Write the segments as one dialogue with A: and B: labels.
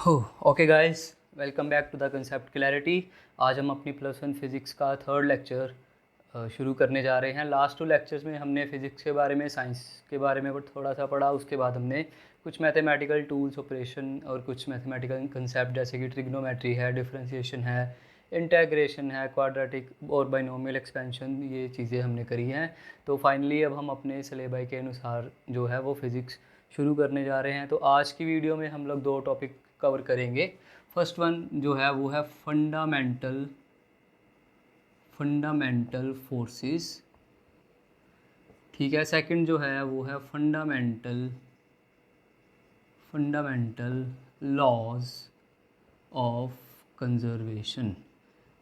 A: हो okay guys, welcome back to the concept clarity. आज हम अपनी +1 फिज़िक्स का थर्ड लेक्चर शुरू करने जा रहे हैं। लास्ट 2 लेक्चर्स में हमने फ़िज़िक्स के बारे में, साइंस के बारे में थोड़ा सा पढ़ा। उसके बाद हमने कुछ मैथमेटिकल टूल्स, ऑपरेशन और कुछ मैथमेटिकल कंसेप्ट जैसे कि ट्रिग्नोमेट्री है, डिफरेंशिएशन है, इंटेग्रेशन है, क्वाड्रेटिक और बाइनोमियल एक्सपेंशन, ये चीज़ें हमने करी हैं। तो फाइनली अब हम अपने सिलेबस के अनुसार जो है वो फ़िज़िक्स शुरू करने जा रहे हैं। तो आज की वीडियो में हम लोग 2 टॉपिक कवर करेंगे। फर्स्ट वन जो है वो है फंडामेंटल फोर्सेस, ठीक है। सेकंड जो है वो है फंडामेंटल लॉज ऑफ कंजर्वेशन।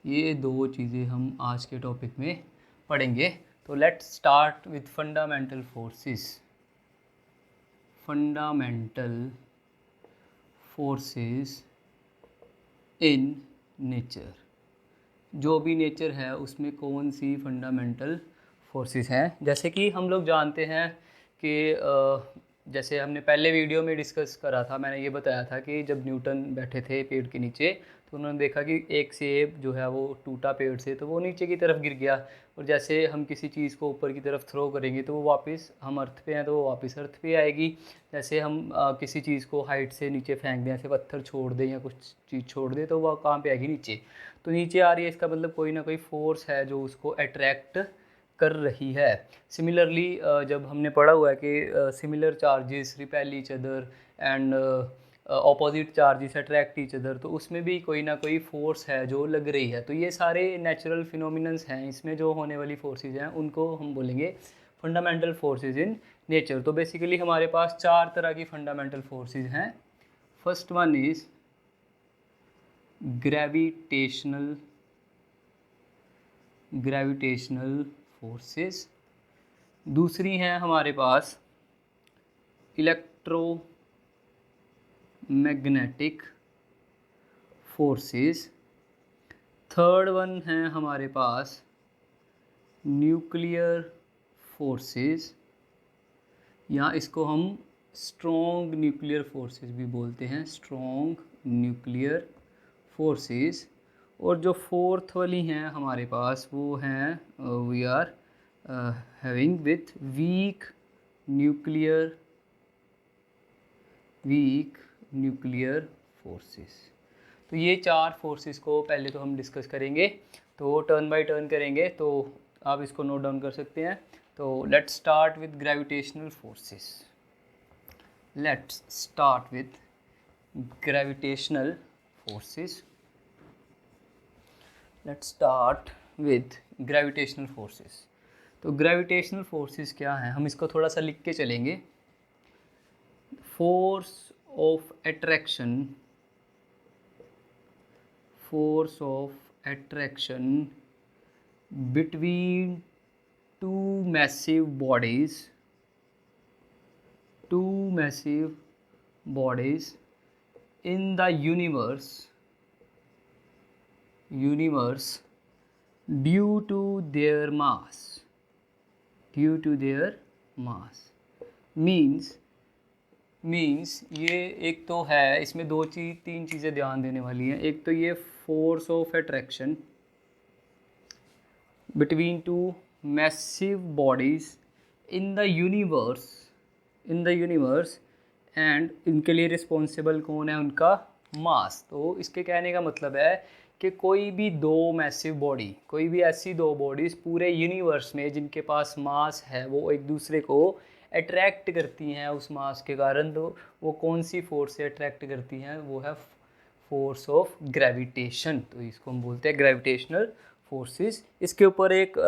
A: ये 2 चीज़ें हम आज के टॉपिक में पढ़ेंगे। तो let's start with fundamental forces. Fundamental forces in nature, जो भी नेचर है उसमें कौन सी फंडामेंटल फोर्सेस हैं। जैसे कि हम लोग जानते हैं कि जैसे हमने पहले वीडियो में डिस्कस करा था, मैंने ये बताया था कि जब न्यूटन बैठे थे पेड़ के नीचे तो उन्होंने देखा कि एक सेब जो है वो टूटा पेड़ से, तो वो नीचे की तरफ गिर गया। और जैसे हम किसी चीज़ को ऊपर की तरफ थ्रो करेंगे तो वो वापस, हम अर्थ पे हैं तो वो वापस अर्थ पे आएगी। जैसे हम किसी चीज़ को हाइट से नीचे फेंक दें, ऐसे पत्थर छोड़ दें या कुछ चीज़ छोड़ दें, तो वह कहाँ पे आएगी? नीचे। तो नीचे आ रही है, इसका मतलब कोई ना कोई फोर्स है जो उसको अट्रैक्ट कर रही है। सिमिलरली जब हमने पढ़ा हुआ है कि similar charges repel each other and opposite charges attract each other, तो उसमें भी कोई ना कोई फोर्स है जो लग रही है। तो ये सारे नेचुरल फिनोमिनन्स हैं, इसमें जो होने वाली फोर्सेस हैं उनको हम बोलेंगे फंडामेंटल फोर्सेस इन नेचर। तो बेसिकली हमारे पास 4 तरह की फंडामेंटल फोर्सेस हैं। First one is gravitational forces. दूसरी हैं हमारे पास इलेक्ट्रोमैग्नेटिक फोर्सेस। थर्ड वन है हमारे पास न्यूक्लियर फोर्सेस, या इसको हम स्ट्रॉन्ग न्यूक्लियर फोर्सेस भी बोलते हैं, स्ट्रॉन्ग न्यूक्लियर फोर्सेस। और जो फोर्थ वाली हैं हमारे पास वो हैं we are having with weak nuclear forces. तो ये 4 फोर्सेस को पहले तो हम डिस्कस करेंगे, तो टर्न बाय टर्न करेंगे। तो आप इसको नोट डाउन कर सकते हैं। तो let's start with gravitational forces. Let's start with gravitational forces. Let's start with gravitational forces. तो ग्रेविटेशनल फोर्सेस क्या हैं, हम इसको थोड़ा सा लिख के चलेंगे। Force of attraction between two massive bodies in the universe due to their mass means ये एक तो है, इसमें 3 चीज़ें ध्यान देने वाली हैं। एक तो ये force of attraction between 2 massive bodies in the universe and इनके लिए रिस्पॉन्सिबल कौन है? उनका मास। तो इसके कहने का मतलब है कि कोई भी ऐसी 2 बॉडीज़ पूरे यूनिवर्स में जिनके पास मास है, वो एक दूसरे को अट्रैक्ट करती हैं उस मास के कारण। तो वो कौन सी फोर्स से अट्रैक्ट करती हैं? वो है फोर्स ऑफ ग्रेविटेशन। तो इसको हम बोलते हैं ग्रेविटेशनल फोर्सेस। इसके ऊपर एक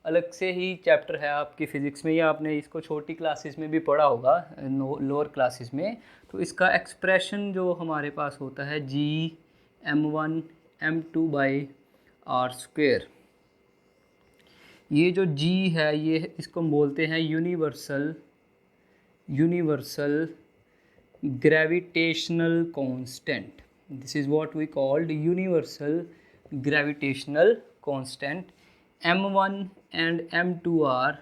A: अलग से ही चैप्टर है आपकी फ़िज़िक्स में, या आपने इसको छोटी क्लासेस में भी पढ़ा होगा, लोअर क्लासेस में। तो इसका एक्सप्रेशन जो हमारे पास होता है Gm1m2/r²। ये जो G है, ये इसको हम बोलते हैं universal gravitational constant. This is what we called universal gravitational constant. m1 and m2 are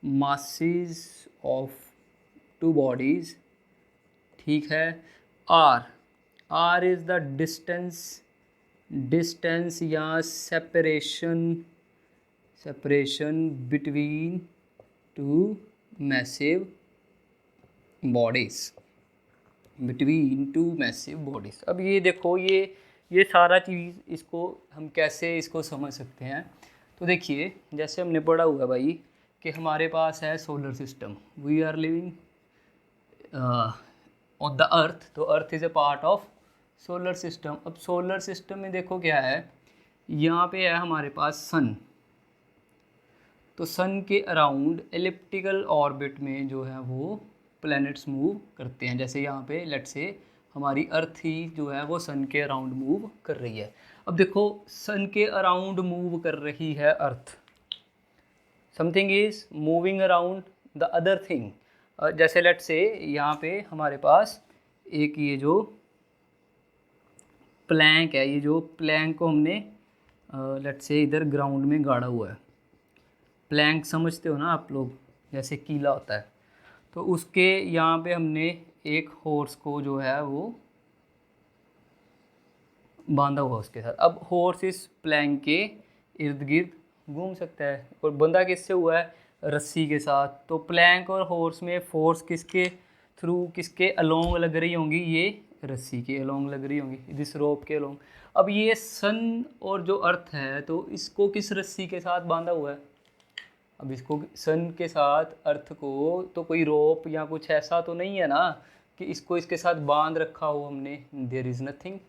A: masses of 2 bodies, ठीक है। r R is the distance या separation between two massive bodies. अब ये देखो, ये सारा चीज़ इसको हम कैसे इसको समझ सकते हैं। तो देखिए, जैसे हमने पढ़ा हुआ भाई कि हमारे पास है solar system, we are living on the earth, तो earth is a part of solar system. अब सोलर सिस्टम में देखो क्या है, यहाँ पे है हमारे पास सन। तो सन के अराउंड एलिप्टिकल ऑर्बिट में जो है वो प्लैनेट्स मूव करते हैं। जैसे यहाँ पे लेट्स से हमारी अर्थ ही जो है वो सन के अराउंड मूव कर रही है। अब देखो, सन के अराउंड मूव कर रही है earth, something is moving around the other thing. जैसे लेट्स से यहाँ पे हमारे पास एक ये जो प्लैंक है, ये जो प्लैंक को हमने लेट्स से इधर ग्राउंड में गाड़ा हुआ है। प्लैंक समझते हो ना आप लोग, जैसे कीला होता है, तो उसके यहाँ पे हमने एक हॉर्स को जो है वो बांधा हुआ उसके साथ। अब हॉर्स इस प्लैंक के इर्द गिर्द घूम सकता है, और बंधा किससे हुआ है, रस्सी के साथ। तो प्लैंक और हॉर्स में फोर्स किसके थ्रू, किसके अलोंग लग रही होंगी, ये रस्सी के अलोंग लग रही होंगी, दिस रोप के अलोंग। अब ये सन और जो अर्थ है, तो इसको किस रस्सी के साथ बांधा हुआ है। अब इसको सन के साथ अर्थ को तो कोई रोप या कुछ ऐसा तो नहीं है ना कि इसको इसके साथ बांध रखा हो हमने, there is nothing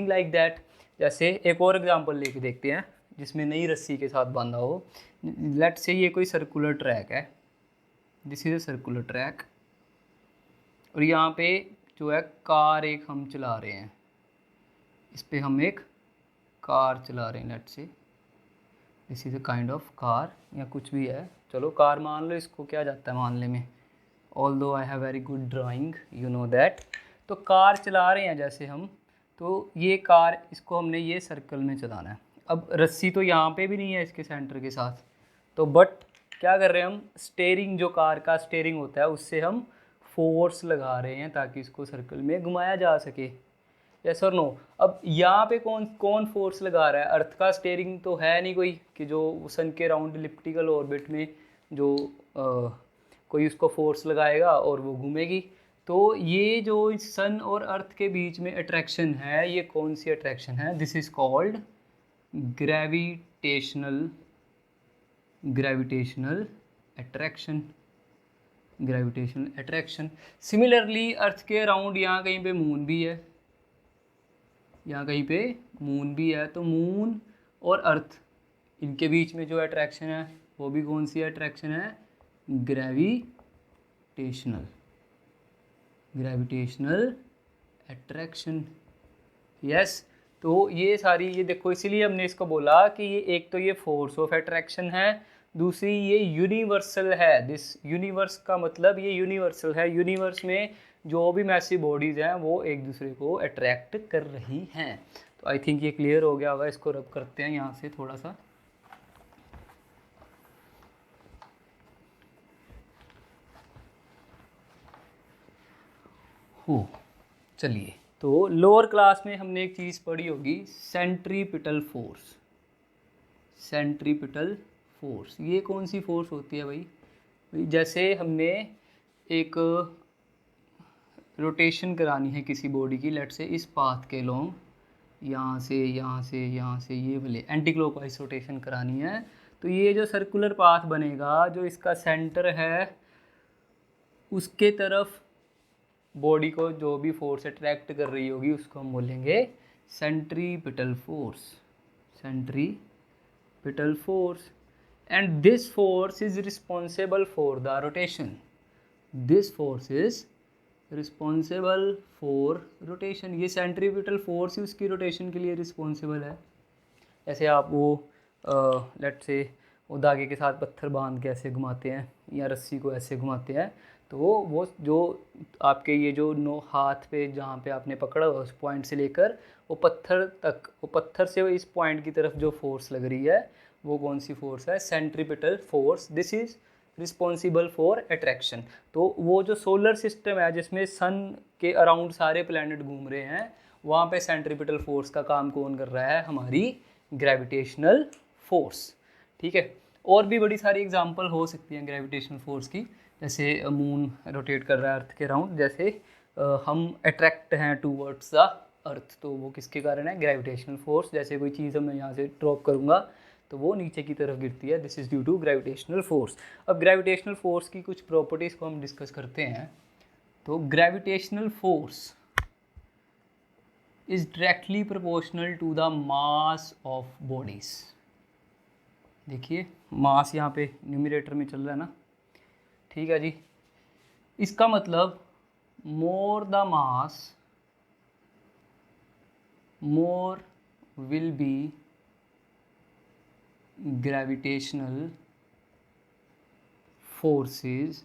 A: like that. जैसे एक और एग्जांपल लेके देखते हैं जिसमें नई रस्सी के साथ बांधा हो। लेट्स से ये कोई सर्कुलर ट्रैक है, this is a circular track, और यहाँ पे जो है कार एक हम चला रहे हैं, इस पे हम एक कार चला रहे हैं। Let's say this is a kind of car, या कुछ भी है, चलो कार मान लो, इसको क्या जाता है मानने में, although I have very good drawing, you know that. तो कार चला रहे हैं जैसे हम, तो ये कार, इसको हमने ये सर्कल में चलाना है। अब रस्सी तो यहाँ पे भी नहीं है इसके सेंटर के साथ, तो बट क्या कर रहे हैं हम, स्टेयरिंग, जो कार का स्टेयरिंग होता है, उससे हम फोर्स लगा रहे हैं ताकि इसको सर्कल में घुमाया जा सके। यस और नो। अब यहाँ पे कौन फोर्स लगा रहा है, अर्थ का स्टेयरिंग तो है नहीं कोई कि जो सन के राउंड इलिप्टिकल ऑर्बिट में जो कोई उसको फोर्स लगाएगा और वो घूमेगी। तो ये जो सन और अर्थ के बीच में अट्रैक्शन है, ये कौन सी अट्रैक्शन है, this is called gravitational attraction. Similarly earth के अराउंड यहाँ कहीं पे मून भी है, तो मून और अर्थ, इनके बीच में जो अट्रैक्शन है वो भी कौन सी अट्रैक्शन है, ग्रेविटेशनल अट्रैक्शन। यस। तो ये सारी, ये देखो, इसीलिए हमने इसको बोला कि ये एक तो ये फोर्स ऑफ अट्रैक्शन है, दूसरी ये यूनिवर्सल है। दिस यूनिवर्स का मतलब ये यूनिवर्सल है, यूनिवर्स में जो भी मैसिव बॉडीज़ हैं वो एक दूसरे को अट्रैक्ट कर रही हैं। तो आई थिंक ये क्लियर हो गया होगा। इसको रब करते हैं यहाँ से थोड़ा सा। हो, चलिए, तो लोअर क्लास में हमने एक चीज़ पढ़ी होगी, सेंट्रीपिटल फोर्स। ये कौन सी फोर्स होती है भाई, जैसे हमने एक रोटेशन करानी है किसी बॉडी की, लेट से इस पाथ के लॉन्ग, यहाँ से ये वाले एंटी क्लॉकवाइज रोटेशन करानी है। तो ये जो सर्कुलर पाथ बनेगा, जो इसका सेंटर है उसके तरफ बॉडी को जो भी फोर्स अट्रैक्ट कर रही होगी उसको हम बोलेंगे centripetal force. And this force is responsible for the rotation. ये सेंट्रीपिटल फोर्स ही उसकी रोटेशन के लिए रिस्पॉन्सिबल है। ऐसे आप वो लेट से वो धागे के साथ पत्थर बांध के ऐसे घुमाते हैं या रस्सी को ऐसे घुमाते हैं, तो वो जो आपके ये जो हाथ पे जहाँ पे आपने पकड़ा हुआ उस पॉइंट से लेकर वो पत्थर तक, वो पत्थर से इस पॉइंट की तरफ जो फोर्स लग रही है वो कौन सी फोर्स है, centripetal force. This is responsible for attraction. तो वो जो सोलर सिस्टम है जिसमें सन के अराउंड सारे प्लैनेट घूम रहे हैं, वहाँ पे सेंट्रीपिटल फोर्स का काम कौन कर रहा है? हमारी ग्रेविटेशनल फोर्स। ठीक है, और भी बड़ी सारी एग्जांपल हो सकती हैं ग्रेविटेशनल फोर्स की, जैसे मून रोटेट कर रहा है अर्थ के अराउंड, जैसे हम अट्रैक्ट हैं टूवर्ड्स द अर्थ, तो वो किसके कारण है? Gravitational force. जैसे कोई चीज़ मैं यहाँ से ड्रॉप करूँगा तो वो नीचे की तरफ गिरती है, this is due to gravitational force. अब ग्रेविटेशनल फोर्स की कुछ प्रॉपर्टीज़ को हम डिस्कस करते हैं। तो gravitational force is directly proportional to the mass of bodies. देखिए मास यहाँ पे न्यूमरेटर में चल रहा है ना, ठीक है जी। इसका मतलब more the mass more will be gravitational forces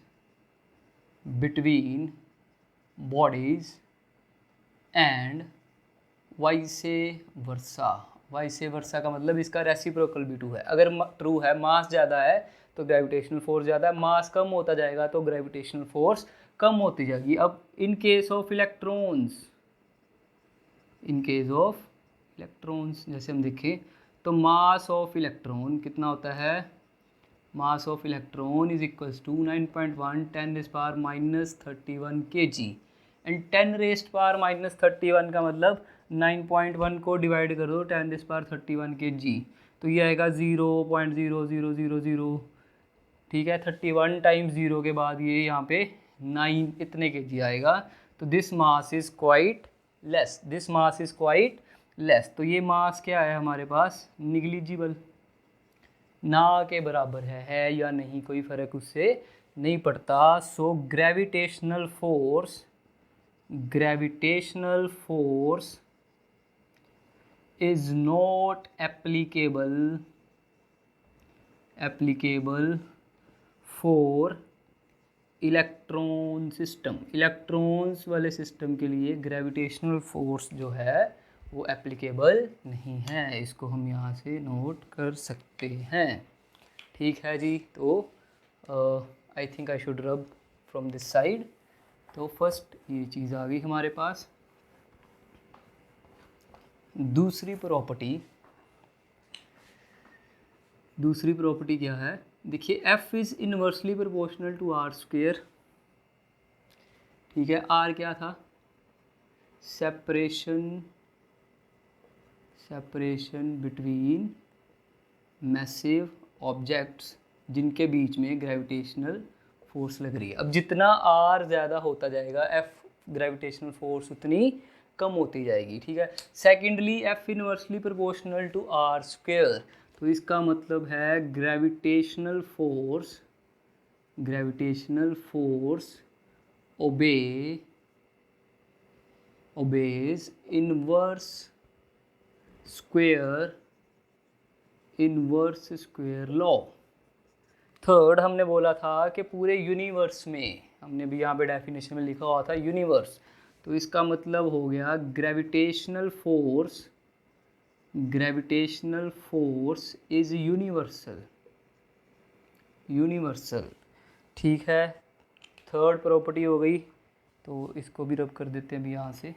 A: between bodies and vice versa. Vice versa का मतलब इसका रेसिप्रोकल भी ट्रू है। अगर ट्रू है, मास ज़्यादा है तो ग्रेविटेशनल फोर्स ज़्यादा है, मास कम होता जाएगा तो ग्रेविटेशनल फोर्स कम होती जाएगी। अब in case of electrons, in case of electrons जैसे हम देखें तो मास ऑफ इलेक्ट्रॉन कितना होता है? Mass of electron is equals to 9.1 10⁻31 kg and 10⁻31 का मतलब 9.1 को डिवाइड कर दो 10⁻31 kg, तो ये आएगा 0.0000। ठीक है, 31 टाइम्स 0 के बाद ये यहाँ पे 9 इतने kg आएगा। तो this mass is quite less, this mass is quite less. तो ये मास क्या है हमारे पास? निग्लिजिबल, ना के बराबर है या नहीं, कोई फ़र्क उससे नहीं पड़ता। So gravitational force is not applicable for electron system. Electrons वाले सिस्टम के लिए ग्रेविटेशनल फोर्स जो है वो एप्लीकेबल नहीं है, इसको हम यहाँ से नोट कर सकते हैं। ठीक है जी, तो आई थिंक आई शुड रब फ्रॉम दिस साइड। तो फर्स्ट ये चीज़ आ गई हमारे पास। दूसरी प्रॉपर्टी क्या है? देखिए F is inversely proportional to R square. ठीक है, R क्या था? सेपरेशन बिटवीन मैसिव ऑब्जेक्ट्स जिनके बीच में ग्रेविटेशनल फोर्स लग रही है। अब जितना R ज़्यादा होता जाएगा F ग्रेविटेशनल फोर्स उतनी कम होती जाएगी। ठीक है, secondly F inversely proportional to R square, तो इसका मतलब है gravitational force obeys inverse square law. Third हमने बोला था कि पूरे यूनिवर्स में, हमने भी यहाँ पे डेफिनेशन में लिखा हुआ था यूनिवर्स, तो इसका मतलब हो गया ग्रेविटेशनल फोर्स इज यूनिवर्सल। ठीक है, थर्ड प्रॉपर्टी हो गई, तो इसको भी रब कर देते हैं अभी यहाँ से,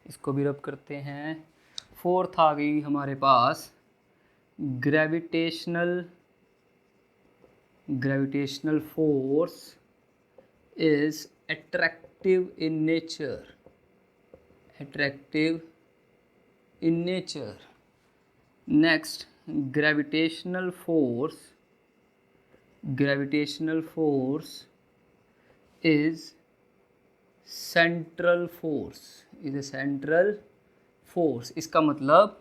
A: इसको भी रब करते हैं। फोर्थ आ गई हमारे पास gravitational force is attractive in nature. Next, gravitational force is central force. इसका मतलब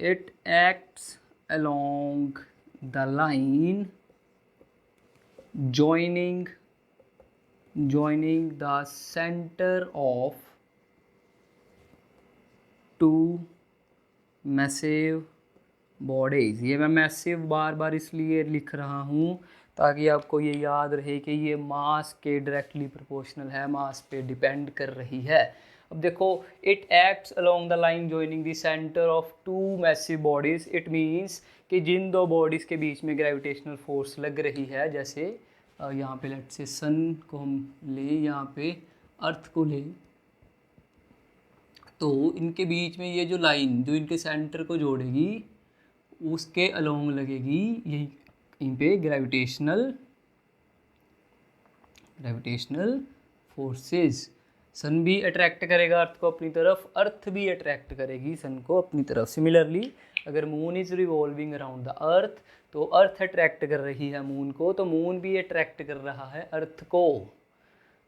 A: it acts along the line joining the center of two massive bodies। ये मैं मैसिव बार बार इसलिए लिख रहा हूँ ताकि आपको ये याद रहे कि ये मास के डायरेक्टली प्रोपोर्शनल है, मास पे डिपेंड कर रही है। अब देखो, it acts along the line joining the centre of two massive bodies. It means कि जिन दो बॉडीज़ के बीच में ग्रेविटेशनल फोर्स लग रही है, जैसे यहाँ पे लेट से सन को हम लें, यहाँ पे अर्थ को लें, तो इनके बीच में ये जो लाइन जो इनके सेंटर को जोड़ेगी उसके अलोंग लगेगी यही कहीं पे ग्रेविटेशनल फोर्सेस। सन भी अट्रैक्ट करेगा अर्थ को अपनी तरफ, अर्थ भी अट्रैक्ट करेगी सन को अपनी तरफ। सिमिलरली अगर moon is revolving around the earth, तो अर्थ अट्रैक्ट कर रही है मून को, तो मून भी अट्रैक्ट कर रहा है अर्थ को।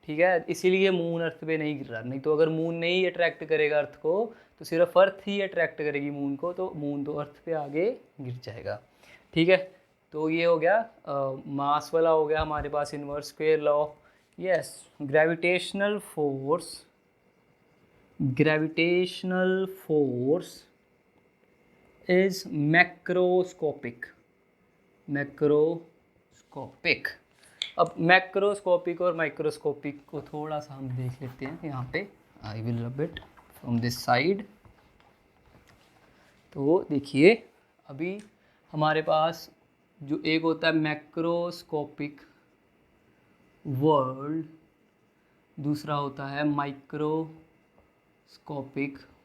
A: ठीक है, इसीलिए मून अर्थ पे नहीं गिर रहा। नहीं तो अगर मून नहीं अट्रैक्ट करेगा अर्थ को, तो सिर्फ अर्थ ही अट्रैक्ट करेगी मून को, तो मून तो अर्थ पे आगे गिर जाएगा। ठीक है, तो ये हो गया मास वाला हो गया हमारे पास inverse square law. Yes, gravitational force is macroscopic. अब मैक्रोस्कोपिक और माइक्रोस्कोपिक को थोड़ा सा हम देख लेते हैं यहाँ पे। I will rub it from this side. तो देखिए, अभी हमारे पास जो एक होता है मैक्रोस्कोपिक वर्ल्ड, दूसरा होता है माइक्रोस्कोपिक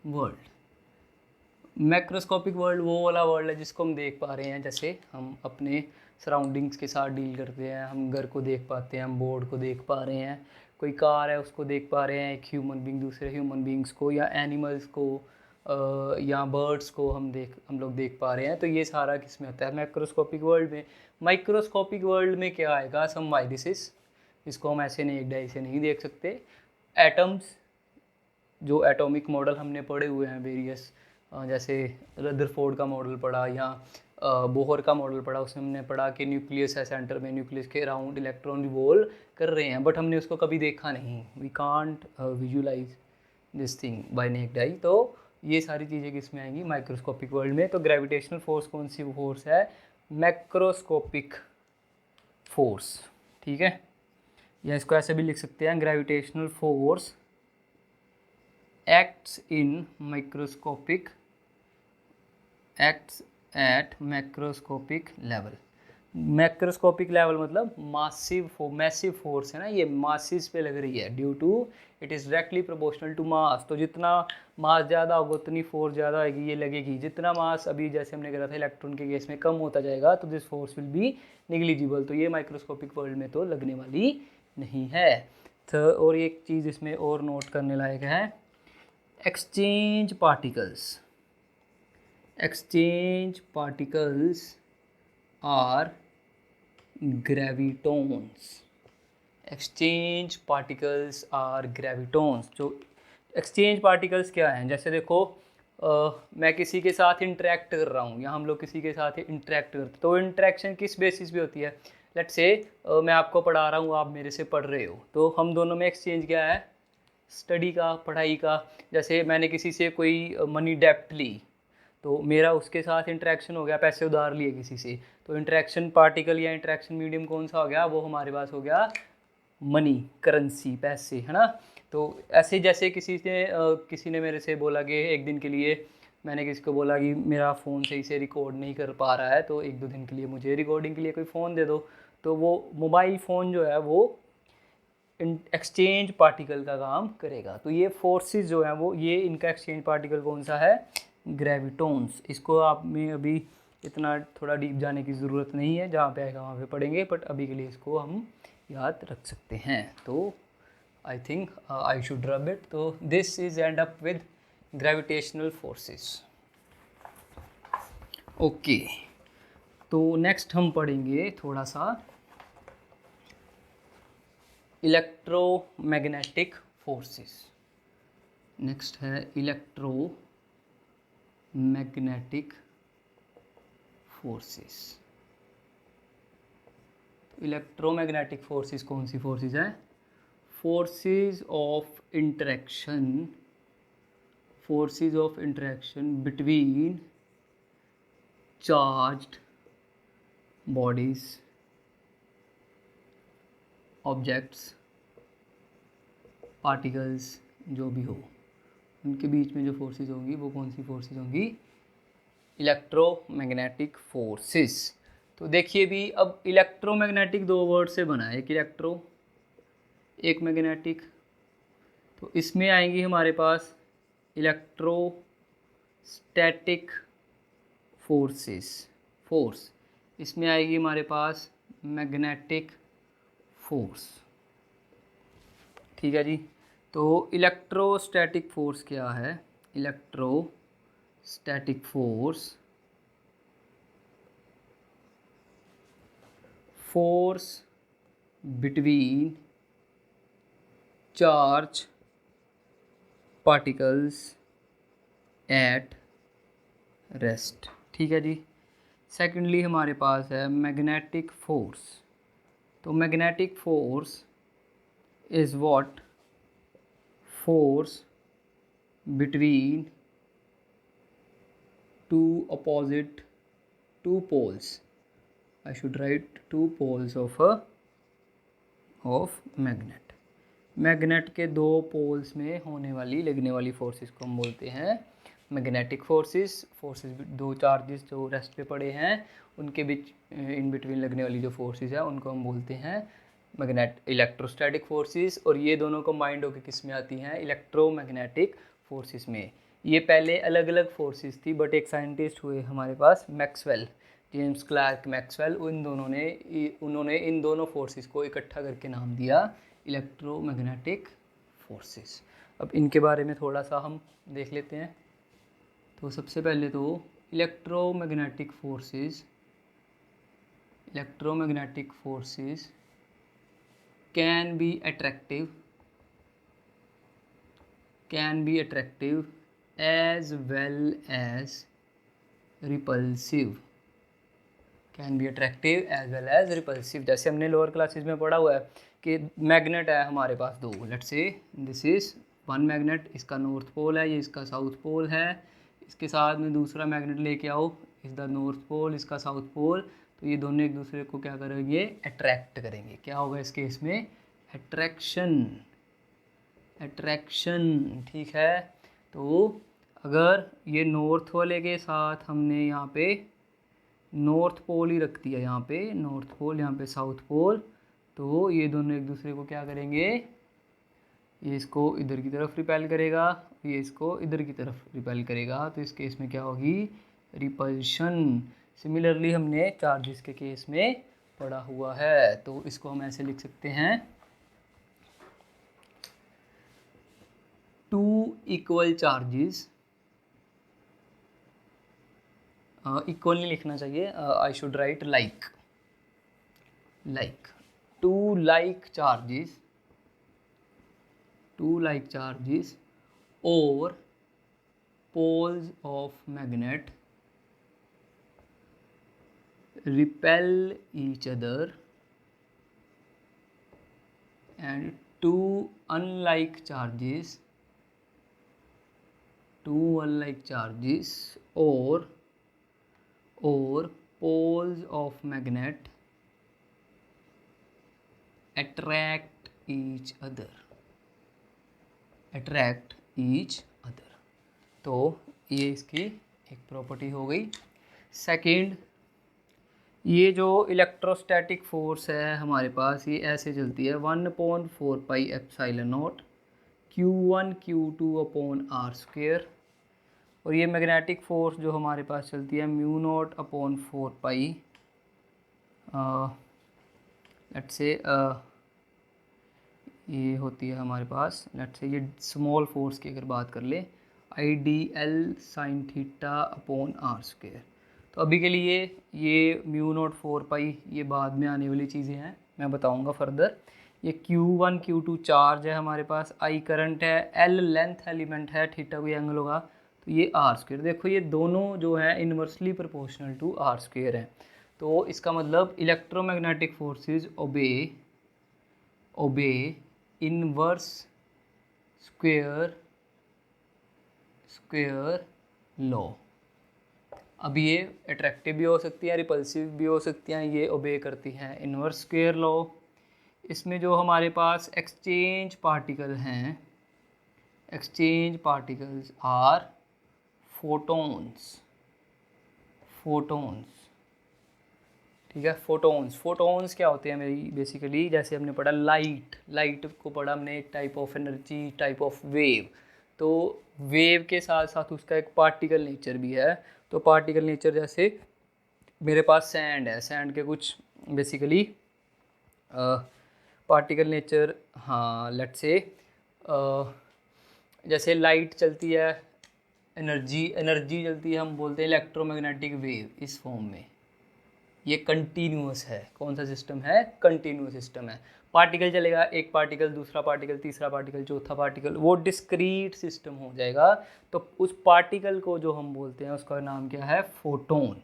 A: वर्ल्ड। मैक्रोस्कोपिक वर्ल्ड वो वाला वर्ल्ड है जिसको हम देख पा रहे हैं, जैसे हम अपने सराउंडिंग्स के साथ डील करते हैं, हम घर को देख पाते हैं, हम बोर्ड को देख पा रहे हैं, कोई कार है उसको देख पा रहे हैं, एक ह्यूमन बींग दूसरे ह्यूमन बींग्स को, या एनिमल्स को, या बर्ड्स को हम लोग देख पा रहे हैं। तो ये सारा किस में होता है? मैक्रोस्कोपिक वर्ल्ड में। माइक्रोस्कोपिक वर्ल्ड में क्या आएगा? सम वाइडिसिस, इसको हम ऐसे नहीं एक डाई से नहीं देख सकते। एटम्स, जो एटॉमिक मॉडल हमने पढ़े हुए हैं वेरियस, जैसे रदरफोर्ड का मॉडल पढ़ा या बोहर का मॉडल पढ़ा, उसमें हमने पढ़ा कि न्यूक्लियस है सेंटर में, न्यूक्लियस के अराउंड इलेक्ट्रॉन रिवॉल्व कर रहे हैं, बट हमने उसको कभी देखा नहीं। We can't visualise this thing by naked eye. तो ये सारी चीज़ें किस में आएंगी? माइक्रोस्कोपिक वर्ल्ड में। तो ग्रेविटेशनल फोर्स कौन सी फोर्स है? Macroscopic force. ठीक है, या इसको ऐसे भी लिख सकते हैं, gravitational force acts at macroscopic level. Macroscopic level मतलब मैसिव फोर्स है ना, ये मासिस पे लग रही है। Due to it is directly proportional to mass. तो जितना मास ज़्यादा होगा उतनी फोर्स ज़्यादा आएगी, ये लगेगी। जितना मास अभी जैसे हमने कहा था इलेक्ट्रॉन के केस में कम होता जाएगा, तो this force will be negligible. तो ये माइक्रोस्कोपिक वर्ल्ड में तो लगने वाली नहीं है। तो और एक चीज़ इसमें और नोट करने लायक है, exchange particles are gravitons। exchange particles are gravitons। जो exchange particles क्या हैं? जैसे देखो, मैं किसी के साथ इंटरेक्ट कर रहा हूँ, या हम लोग किसी के साथ इंटरेक्ट करते, तो इंटरेक्शन किस बेसिस पे होती है? लेट्स से मैं आपको पढ़ा रहा हूँ, आप मेरे से पढ़ रहे हो, तो हम दोनों में एक्सचेंज क्या है? स्टडी का, पढ़ाई का। जैसे मैंने किसी से कोई मनी डेप्ट ली, तो मेरा उसके साथ इंटरेक्शन हो गया, पैसे उधार लिए किसी से, तो इंटरेक्शन पार्टिकल या इंटरेक्शन मीडियम कौन सा हो गया? वो हमारे पास हो गया मनी, करेंसी, पैसे, है ना। तो ऐसे जैसे किसी ने मेरे से बोला कि एक दिन के लिए, मैंने किसी को बोला कि मेरा फ़ोन सही से रिकॉर्ड नहीं कर पा रहा है, तो 1-2 दिन के लिए मुझे रिकॉर्डिंग के लिए कोई फ़ोन दे दो। तो वो मोबाइल फ़ोन जो है वो एक्सचेंज पार्टिकल का काम करेगा। तो ये फोर्सेस जो हैं वो, ये इनका एक्सचेंज पार्टिकल कौन सा है? ग्रेविटॉन्स। इसको आप में अभी इतना थोड़ा डीप जाने की ज़रूरत नहीं है, जहाँ पे आएगा वहाँ पे पढ़ेंगे, बट अभी के लिए इसको हम याद रख सकते हैं। तो I think I should rub it. तो this is end up with gravitational forces. Okay, तो नेक्स्ट हम पढ़ेंगे थोड़ा सा इलेक्ट्रोमैग्नेटिक फोर्सेस। नेक्स्ट है इलेक्ट्रोमैग्नेटिक फोर्सेस। इलेक्ट्रोमैग्नेटिक फोर्सेस कौन सी फोर्सेस हैं? Forces of interaction between charged bodies, objects, particles, जो भी हो। उनके बीच में जो फोर्सेस होंगी वो कौन सी फोर्सेस होंगी? Electromagnetic forces. तो देखिए भी, अब इलेक्ट्रोमैग्नेटिक दो वर्ड से बना है, एक इलेक्ट्रो एक मैग्नेटिक। तो इसमें आएंगी हमारे पास इलेक्ट्रोस्टैटिक फोर्स, इसमें आएगी हमारे पास मैग्नेटिक फोर्स। ठीक है जी। तो इलेक्ट्रोस्टैटिक फोर्स क्या है? Electrostatic force between charge particles at rest. ठीक है जी। सेकेंडली हमारे पास है मैग्नेटिक फोर्स। तो magnetic force is what? Force between two poles. I should write two poles of magnet. Magnet के दो पोल्स में होने वाली लगने वाली फोर्सेस को हम बोलते हैं मैग्नेटिक फोर्सेस। दो चार्जेस जो रेस्ट पे पड़े हैं उनके बीच इन बिटवीन लगने वाली जो फोर्सेस है उनको हम बोलते हैं इलेक्ट्रोस्टैटिक फोर्सेस। और ये दोनों कंबाइंड होकर किस में आती हैं? इलेक्ट्रोमैग्नेटिक फोर्सेस में। ये पहले अलग अलग फोर्सेस थी, बट एक साइंटिस्ट हुए हमारे पास मैक्सवेल, जेम्स क्लार्क मैक्सवेल, उन्होंने इन दोनों फोर्सेस को इकट्ठा करके नाम दिया इलेक्ट्रोमैग्नेटिक फोर्सेस। अब इनके बारे में थोड़ा सा हम देख लेते हैं। तो सबसे पहले तो electromagnetic forces can be attractive as well as repulsive। जैसे हमने लोअर क्लासेस में पढ़ा हुआ है कि मैग्नेट है हमारे पास दो, let's say this is one magnet, इसका नॉर्थ पोल है, ये इसका साउथ पोल है। इसके साथ में दूसरा मैग्नेट लेके आओ, इस द नॉर्थ पोल, इसका साउथ पोल। तो ये दोनों एक दूसरे को क्या करेंगे? अट्रैक्ट करेंगे। क्या होगा इस केस में? अट्रैक्शन। ठीक है। तो अगर ये नॉर्थ वाले के साथ हमने यहाँ पे नॉर्थ पोल ही रख दिया, यहाँ पे नॉर्थ पोल, यहाँ पे साउथ पोल, तो ये दोनों एक दूसरे को क्या करेंगे? ये इसको इधर की तरफ रिपेल करेगा, ये इसको इधर की तरफ रिपेल करेगा। तो इस केस में क्या होगी? रिपल्शन। सिमिलरली हमने चार्जेस के केस में पढ़ा हुआ है। तो इसको हम ऐसे लिख सकते हैं, टू इक्वल चार्जेस, इक्वल नहीं लिखना चाहिए, I should write like to like charges और poles of magnet repel each other, and two unlike charges or poles of magnet attract each other। तो ये इसकी एक प्रॉपर्टी हो गई। सेकंड, ये जो इलेक्ट्रोस्टैटिक फोर्स है हमारे पास, ये ऐसे चलती है 1/4 pi epsilon not Q1 Q2 upon r²। और ये मैग्नेटिक फोर्स जो हमारे पास चलती है μ0/4 पाई, लेट्स से ये होती है हमारे पास, लेट्स से ये स्मॉल फोर्स की अगर बात कर ले, IDL sin theta upon r²। तो अभी के लिए ये μ0/4 पाई ये बाद में आने वाली चीज़ें हैं, मैं बताऊंगा फर्दर। ये Q1 Q2 चार्ज है हमारे पास, I करंट है, L लेंथ एलिमेंट है, थीटा कोई एंगल होगा, तो ये r²। देखो ये दोनों जो है इन्वर्सली प्रोपोर्शनल टू r² है। तो इसका मतलब electromagnetic forces obey inverse square law. अब ये अट्रैक्टिव भी हो सकती हैं, रिपल्सिव भी हो सकती हैं, ये ओबे करती हैं इनवर्स स्क्वायर लॉ। इसमें जो हमारे पास एक्सचेंज पार्टिकल हैं, एक्सचेंज पार्टिकल्स आर फोटोन्स। ठीक है, फोटोन्स क्या होते हैं मेरी बेसिकली, जैसे हमने पढ़ा लाइट को पढ़ा हमने, एक type of energy, type of wave. तो वेव के साथ साथ उसका एक पार्टिकल नेचर भी है। तो पार्टिकल नेचर जैसे मेरे पास सैंड है, सैंड के कुछ बेसिकली पार्टिकल नेचर, हाँ लेट्स से जैसे लाइट चलती है, एनर्जी चलती है, हम बोलते हैं इलेक्ट्रोमैग्नेटिक वेव, इस फॉर्म में ये कंटिन्यूअस है। कौन सा सिस्टम है? कंटिन्यूअस सिस्टम है। पार्टिकल चलेगा, एक पार्टिकल, दूसरा पार्टिकल, तीसरा पार्टिकल, चौथा पार्टिकल, वो डिस्क्रीट सिस्टम हो जाएगा। तो उस पार्टिकल को जो हम बोलते हैं उसका नाम क्या है? फोटोन।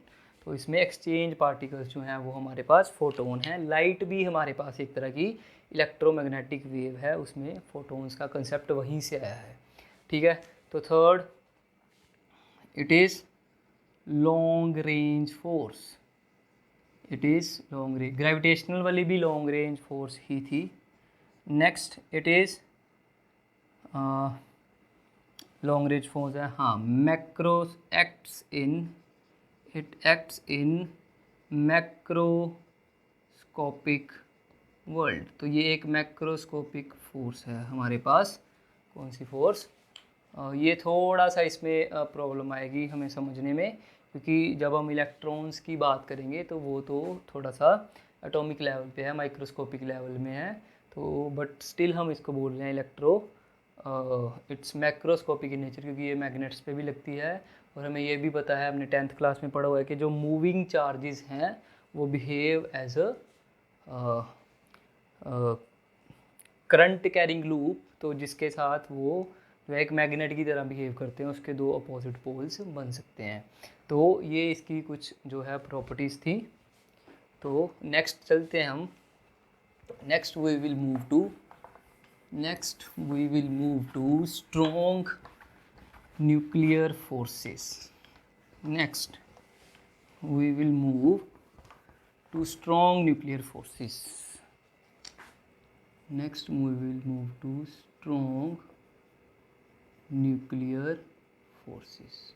A: तो इसमें एक्सचेंज पार्टिकल्स जो हैं वो हमारे पास फोटोन हैं। लाइट भी हमारे पास एक तरह की इलेक्ट्रोमैग्नेटिक वेव है, उसमें फोटोन्स का कंसेप्ट वहीं से आया है। ठीक है, तो third, it is long range force. It is long range, gravitational वाली भी लॉन्ग रेंज फोर्स ही थी। Next, it is long range force है, हाँ, macro acts in macroscopic world. तो ये एक मैक्रोस्कोपिक फोर्स है हमारे पास। कौन सी फोर्स? ये थोड़ा सा इसमें प्रॉब्लम आएगी हमें समझने में, क्योंकि जब हम इलेक्ट्रॉन्स की बात करेंगे तो वो तो थोड़ा सा एटॉमिक लेवल पे है, माइक्रोस्कोपिक लेवल में है। तो बट स्टिल हम इसको बोल रहे हैं इट्स मैक्रोस्कोपिक इन नेचर, क्योंकि ये मैग्नेट्स पे भी लगती है। और हमें ये भी पता है, हमने 10th क्लास में पढ़ा हुआ है कि जो मूविंग चार्जेस हैं वो behave as a current carrying loop. तो जिसके साथ वो जो एक मैग्नेट की तरह बिहेव करते हैं, उसके दो अपोजिट पोल्स बन सकते हैं। तो ये इसकी कुछ जो है प्रॉपर्टीज़ थी। तो नेक्स्ट चलते हैं हम। Next we will move to strong nuclear forces. Next we will move to strong nuclear forces. Next we will move to strong nuclear forces.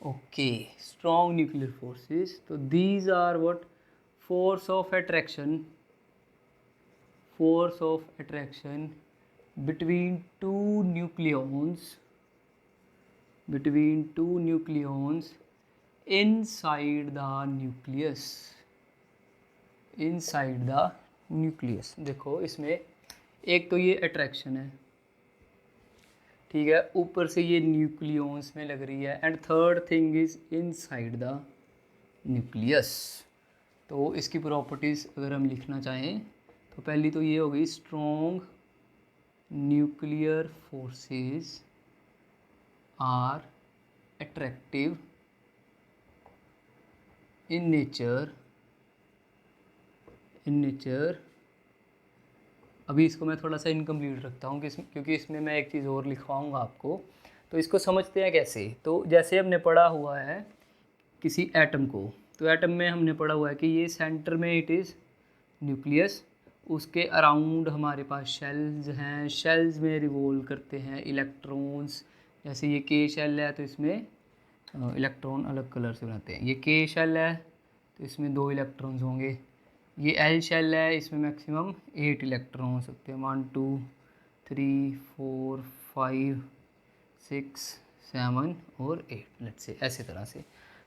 A: Okay, strong nuclear forces. So these are what? Force of attraction between two nucleons inside the nucleus। देखो इसमें एक तो ये attraction है, ठीक है, ऊपर से ये न्यूक्लियॉन्स में लग रही है, and third thing is inside the nucleus. तो इसकी प्रॉपर्टीज़ अगर हम लिखना चाहें तो पहली तो ये हो गई, strong nuclear forces are attractive in nature। अभी इसको मैं थोड़ा सा इनकम्प्लीट रखता हूँ क्योंकि इसमें मैं एक चीज़ और लिखवाऊँगा आपको। तो इसको समझते हैं कैसे। तो जैसे हमने पढ़ा हुआ है किसी एटम को, तो एटम में हमने पढ़ा हुआ है कि ये सेंटर में इट इज़ न्यूक्लियस, उसके अराउंड हमारे पास शेल्स हैं, शेल्स में रिवॉल्व करते हैं इलेक्ट्रॉन्स। जैसे ये के शेल है तो इसमें इलेक्ट्रॉन अलग कलर से बनाते हैं। ये के शेल है तो इसमें 2 इलेक्ट्रॉन्स होंगे। ये एल शेल है, इसमें मैक्सिमम 8 इलेक्ट्रॉन हो सकते हैं, 1 2 3 4 5 6 7 और 8, लेट्स से ऐसे तरह से।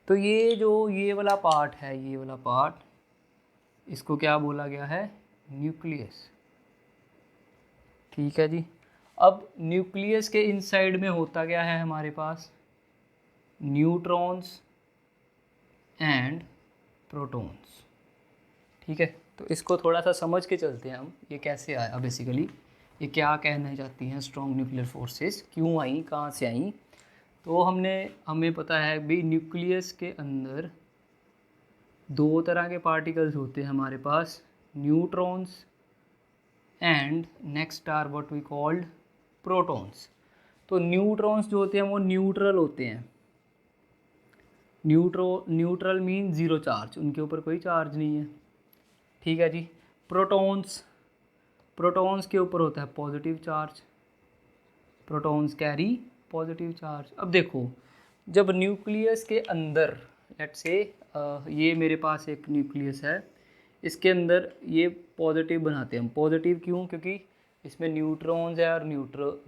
A: तो ये वाला पार्ट है, ये वाला पार्ट, इसको क्या बोला गया है? न्यूक्लियस। ठीक है जी। अब न्यूक्लियस के इनसाइड में होता क्या है हमारे पास? Neutrons and protons. ठीक है, तो इसको थोड़ा सा समझ के चलते हैं हम, ये कैसे आया बेसिकली, ये क्या कहना चाहती हैं स्ट्रॉन्ग न्यूक्लियर फोर्सेस, क्यों आई, कहाँ से आई। तो हमें पता है भी न्यूक्लियस के अंदर 2 तरह के पार्टिकल्स होते हैं हमारे पास, neutrons and next are what we called protons. तो न्यूट्रॉन्स जो होते हैं वो न्यूट्रल होते हैं। न्यूट्रल मीन 0 चार्ज, उनके ऊपर कोई चार्ज नहीं है। ठीक है जी। प्रोटॉन्स के ऊपर होता है positive charge, protons carry positive charge. अब देखो, जब न्यूक्लियस के अंदर लेट्स से ये मेरे पास एक न्यूक्लियस है, इसके अंदर ये पॉजिटिव बनाते हैं हम। पॉजिटिव क्यों? क्योंकि इसमें न्यूट्रॉन्स है और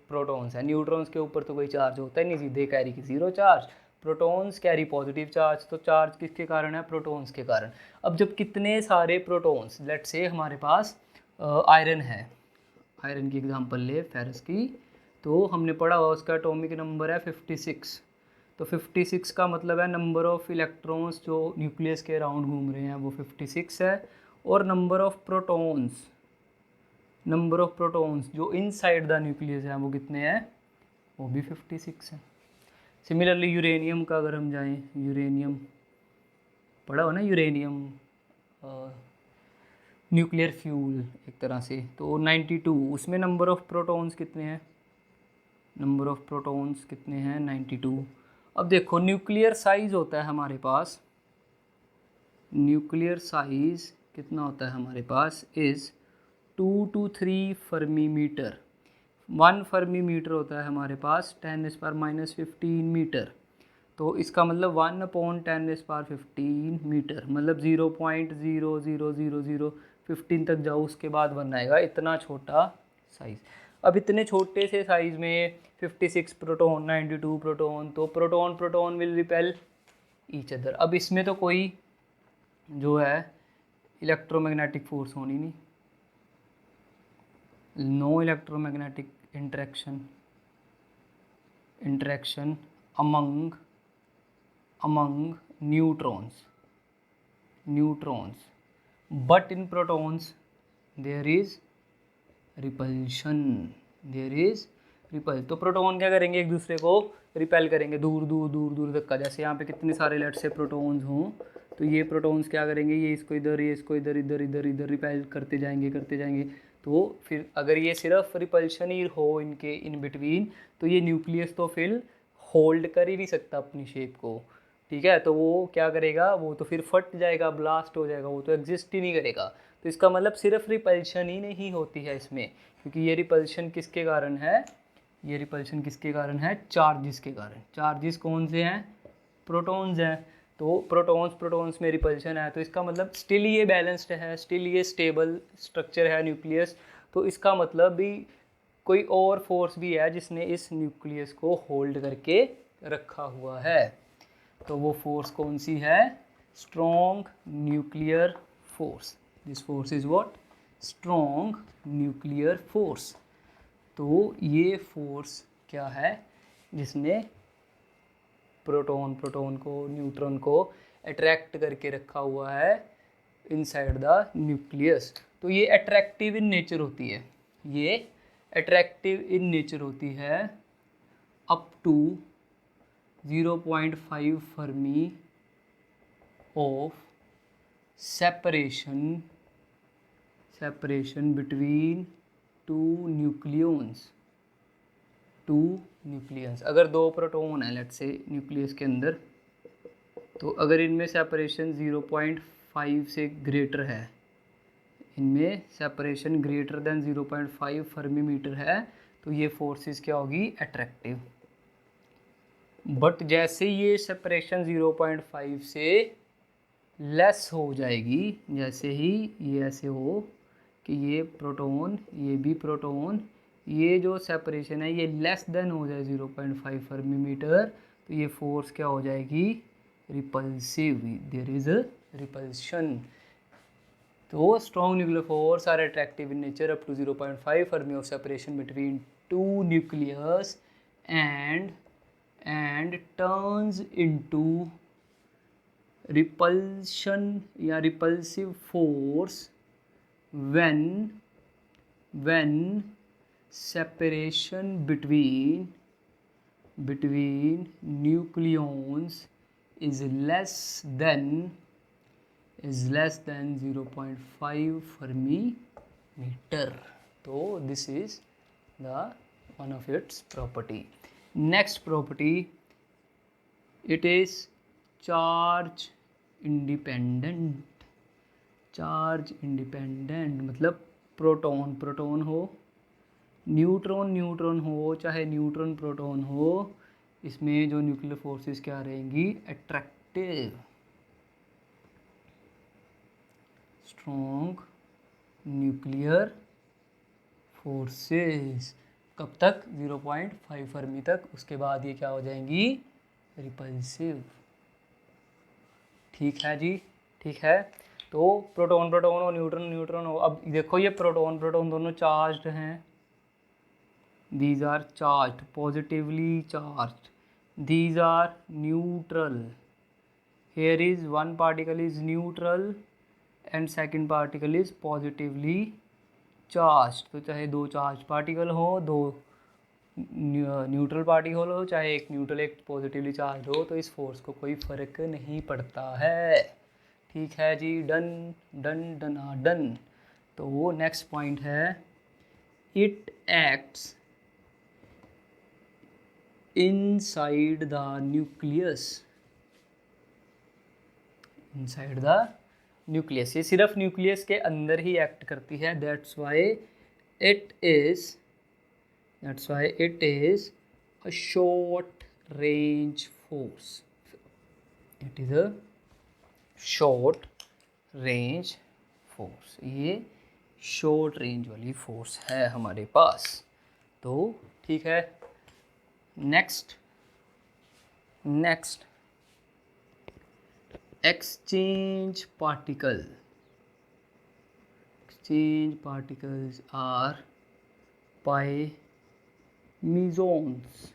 A: प्रोटॉन्स है। न्यूट्रॉन्स के ऊपर तो कोई चार्ज होता ही नहीं, सीधे कैरी की zero charge. Protons carry positive charge, तो चार्ज किसके कारण है? प्रोटॉन्स के कारण। अब जब कितने सारे प्रोटॉन्स, लेट्स से हमारे पास आयरन है, आयरन की एग्जांपल ले, फेरस की, तो हमने पढ़ा हुआ उसका एटॉमिक नंबर है 56। तो 56 का मतलब है नंबर ऑफ इलेक्ट्रॉन्स जो न्यूक्लियस के अराउंड घूम रहे हैं वो 56 है, और नंबर ऑफ प्रोटॉन्स जो इनसाइड द न्यूक्लियस है वो कितने हैं? वो भी 56 है। सिमिलरली यूरेनियम का अगर हम जाएं, यूरेनियम पढ़ा हो ना, यूरेनियम न्यूक्लियर फ्यूल एक तरह से, तो 92, उसमें नंबर ऑफ प्रोटॉन्स कितने हैं? 92। अब देखो न्यूक्लियर साइज होता है हमारे पास, न्यूक्लियर साइज कितना होता है हमारे पास? Is 2 to 3 fermi metre. 1 fermi metre होता है हमारे पास 10⁻⁻15 मीटर। तो इसका मतलब 1/10⁻15 मीटर, मतलब 0.0000015 तक जाओ, उसके बाद 1 आएगा। इतना छोटा साइज़। अब इतने छोटे से साइज़ में 56 प्रोटॉन, 92 प्रोटॉन, तो proton will repel each other. अब इसमें तो कोई जो है इलेक्ट्रोमैग्नेटिक फोर्स होनी नहीं, no electromagnetic interaction among neutrons, but in protons there is repulsion। तो प्रोटॉन क्या करेंगे? एक दूसरे को रिपेल करेंगे दूर तक का। जैसे यहाँ पे कितने सारे लेट्स से प्रोटॉन्स हों, तो ये प्रोटॉन्स क्या करेंगे? ये इसको इधर, ये इसको इधर रिपेल करते जाएंगे। तो फिर अगर ये सिर्फ रिपल्शन ही हो इनके इन बिटवीन, तो ये न्यूक्लियस तो फिर होल्ड कर ही नहीं सकता अपनी शेप को, ठीक है? तो वो क्या करेगा? वो तो फिर फट जाएगा, ब्लास्ट हो जाएगा, वो तो एग्जिस्ट ही नहीं करेगा। तो इसका मतलब सिर्फ रिपल्शन ही नहीं होती है इसमें, क्योंकि ये रिपल्शन किसके कारण है? चार्जिस के कारण। चार्जिस कौन से हैं? प्रोटॉन्स हैं। तो प्रोटॉन्स में रिपल्शन है, तो इसका मतलब स्टिल ये बैलेंस्ड है, स्टिल ये स्टेबल स्ट्रक्चर है न्यूक्लियस। तो इसका मतलब भी कोई और फोर्स भी है जिसने इस न्यूक्लियस को होल्ड करके रखा हुआ है। तो वो फोर्स कौन सी है? Strong nuclear force. This force is what? Strong nuclear force. तो ये फोर्स क्या है जिसने प्रोटॉन को, न्यूट्रॉन को अट्रैक्ट करके रखा हुआ है इनसाइड द न्यूक्लियस। तो ये अट्रैक्टिव इन नेचर होती है, up to 0.5 fermi of separation between two nucleons. अगर 2 प्रोटॉन है लेट्स से न्यूक्लियस के अंदर, तो अगर इनमें सेपरेशन 0.5 से ग्रेटर है, इनमें separation greater than 0.5 fermi metre है, तो ये फोर्सेस क्या होगी? अट्रैक्टिव। बट जैसे ये सेपरेशन 0.5 से लेस हो जाएगी, जैसे ही ये ऐसे हो कि ये प्रोटॉन, ये भी प्रोटॉन, ये जो सेपरेशन है ये लेस देन हो जाए 0.5 फर्मी मीटर, तो ये फोर्स क्या हो जाएगी? Repulsive. There is a repulsion. तो strong nuclear force are attractive in nature up to 0.5 fermi of separation between two nucleus and turns into repulsion या repulsive force when separation between nucleons is less than 0.5 fermi meter. So this is the one of its property. Next property, it is charge independent मतलब proton proton हो, neutron neutron हो, चाहे neutron proton हो, इसमें जो nuclear forces क्या रहेंगी, attractive, strong nuclear forces. कब तक, 0.5 फर्मी तक। उसके बाद ये क्या हो जाएंगी, रिपल्सिव। ठीक है जी, ठीक है। तो प्रोटॉन प्रोटॉन और न्यूट्रॉन न्यूट्रॉन हो। अब देखो ये प्रोटॉन प्रोटॉन दोनों चार्ज्ड हैं, these are charged, positively charged, these are neutral, here is one particle is neutral and second particle is positively charged। तो चाहे दो चार्ज पार्टिकल हो, दो न्यूट्रल पार्टिकल हो, चाहे एक न्यूट्रल एक पॉजिटिवली चार्ज हो, तो इस फोर्स को कोई फ़र्क नहीं पड़ता है। ठीक है जी, डन डन डना डन। तो वो नेक्स्ट पॉइंट है, it acts inside the nucleus, inside the nucleus, ये सिर्फ न्यूक्लियस के अंदर ही एक्ट करती है। That's why it is a short range force, it is a short range force, ये शॉर्ट रेंज वाली फोर्स है हमारे पास। तो ठीक है, नेक्स्ट exchange particles are पाइमिजोन्स,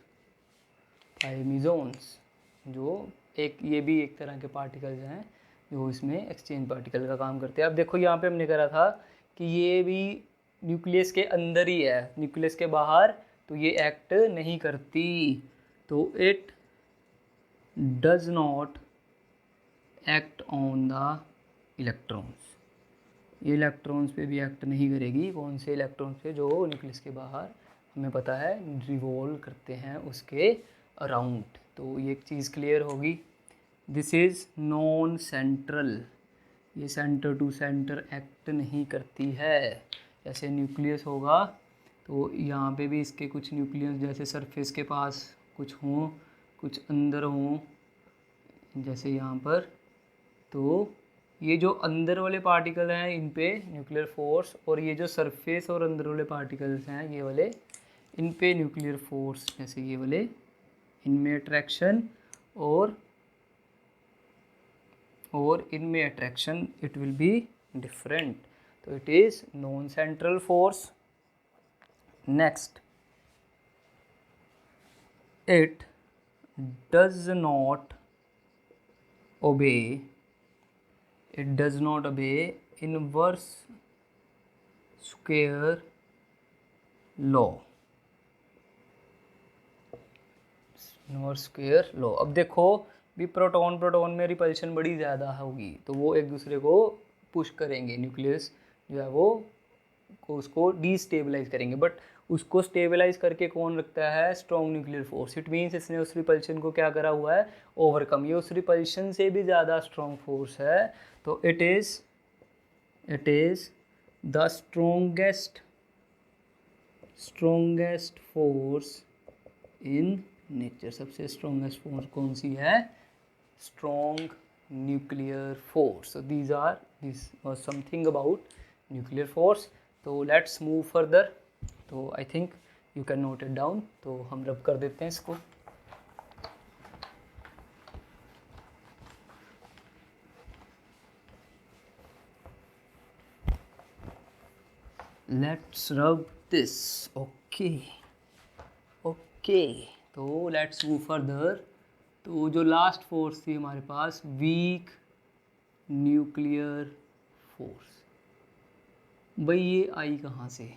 A: जो एक ये भी एक तरह के पार्टिकल्स हैं जो इसमें एक्सचेंज पार्टिकल का काम करते हैं। अब देखो यहाँ पे हमने करा था कि ये भी न्यूक्लियस के अंदर ही है, न्यूक्लियस के बाहर तो ये एक्ट नहीं करती। तो it does not act on the electrons, ये इलेक्ट्रॉन्स पे भी एक्ट नहीं करेगी। कौन से इलेक्ट्रॉन्स पे, जो न्यूक्लियस के बाहर हमें पता है रिवॉल्व करते हैं उसके अराउंड। तो ये एक चीज़ क्लियर होगी। दिस इज़ नॉन सेंट्रल, ये सेंटर टू सेंटर एक्ट नहीं करती है। जैसे न्यूक्लियस होगा तो यहाँ पे भी इसके कुछ न्यूक्लियस जैसे सरफेस के पास कुछ हों, कुछ अंदर हों, जैसे यहाँ पर। तो ये जो अंदर वाले पार्टिकल हैं इन पे न्यूक्लियर फोर्स, और ये जो सरफेस और अंदर वाले पार्टिकल्स हैं ये वाले, इन पे न्यूक्लियर फोर्स, जैसे ये वाले, इनमें अट्रैक्शन और इनमें attraction it will be different. तो it is non central force. Next, it does not obey inverse square law, inverse square law. अब देखो भी प्रोटॉन में रिपल्शन बड़ी ज़्यादा होगी, तो वो एक दूसरे को पुश करेंगे, न्यूक्लियस जो है वो उसको डीस्टेबलाइज करेंगे। बट उसको स्टेबलाइज करके कौन रखता है, strong nuclear force. It means इसने उस रिपल्शन को क्या करा हुआ है, ओवरकम। ये उस रिपल्शन से भी ज़्यादा स्ट्रॉन्ग फोर्स है। तो it is the strongest force in nature. सबसे स्ट्रॉन्गेस्ट फोर्स कौन सी है, strong nuclear force. So this was something about nuclear force. तो लेट्स मूव फर्दर। तो I think you can note it down. तो हम रब कर देते हैं इसको। Let's rub this. ओके, तो लेट्स मूव फर्दर। तो जो लास्ट फोर्स थी हमारे पास, वीक न्यूक्लियर फोर्स, भाई ये आई कहाँ से।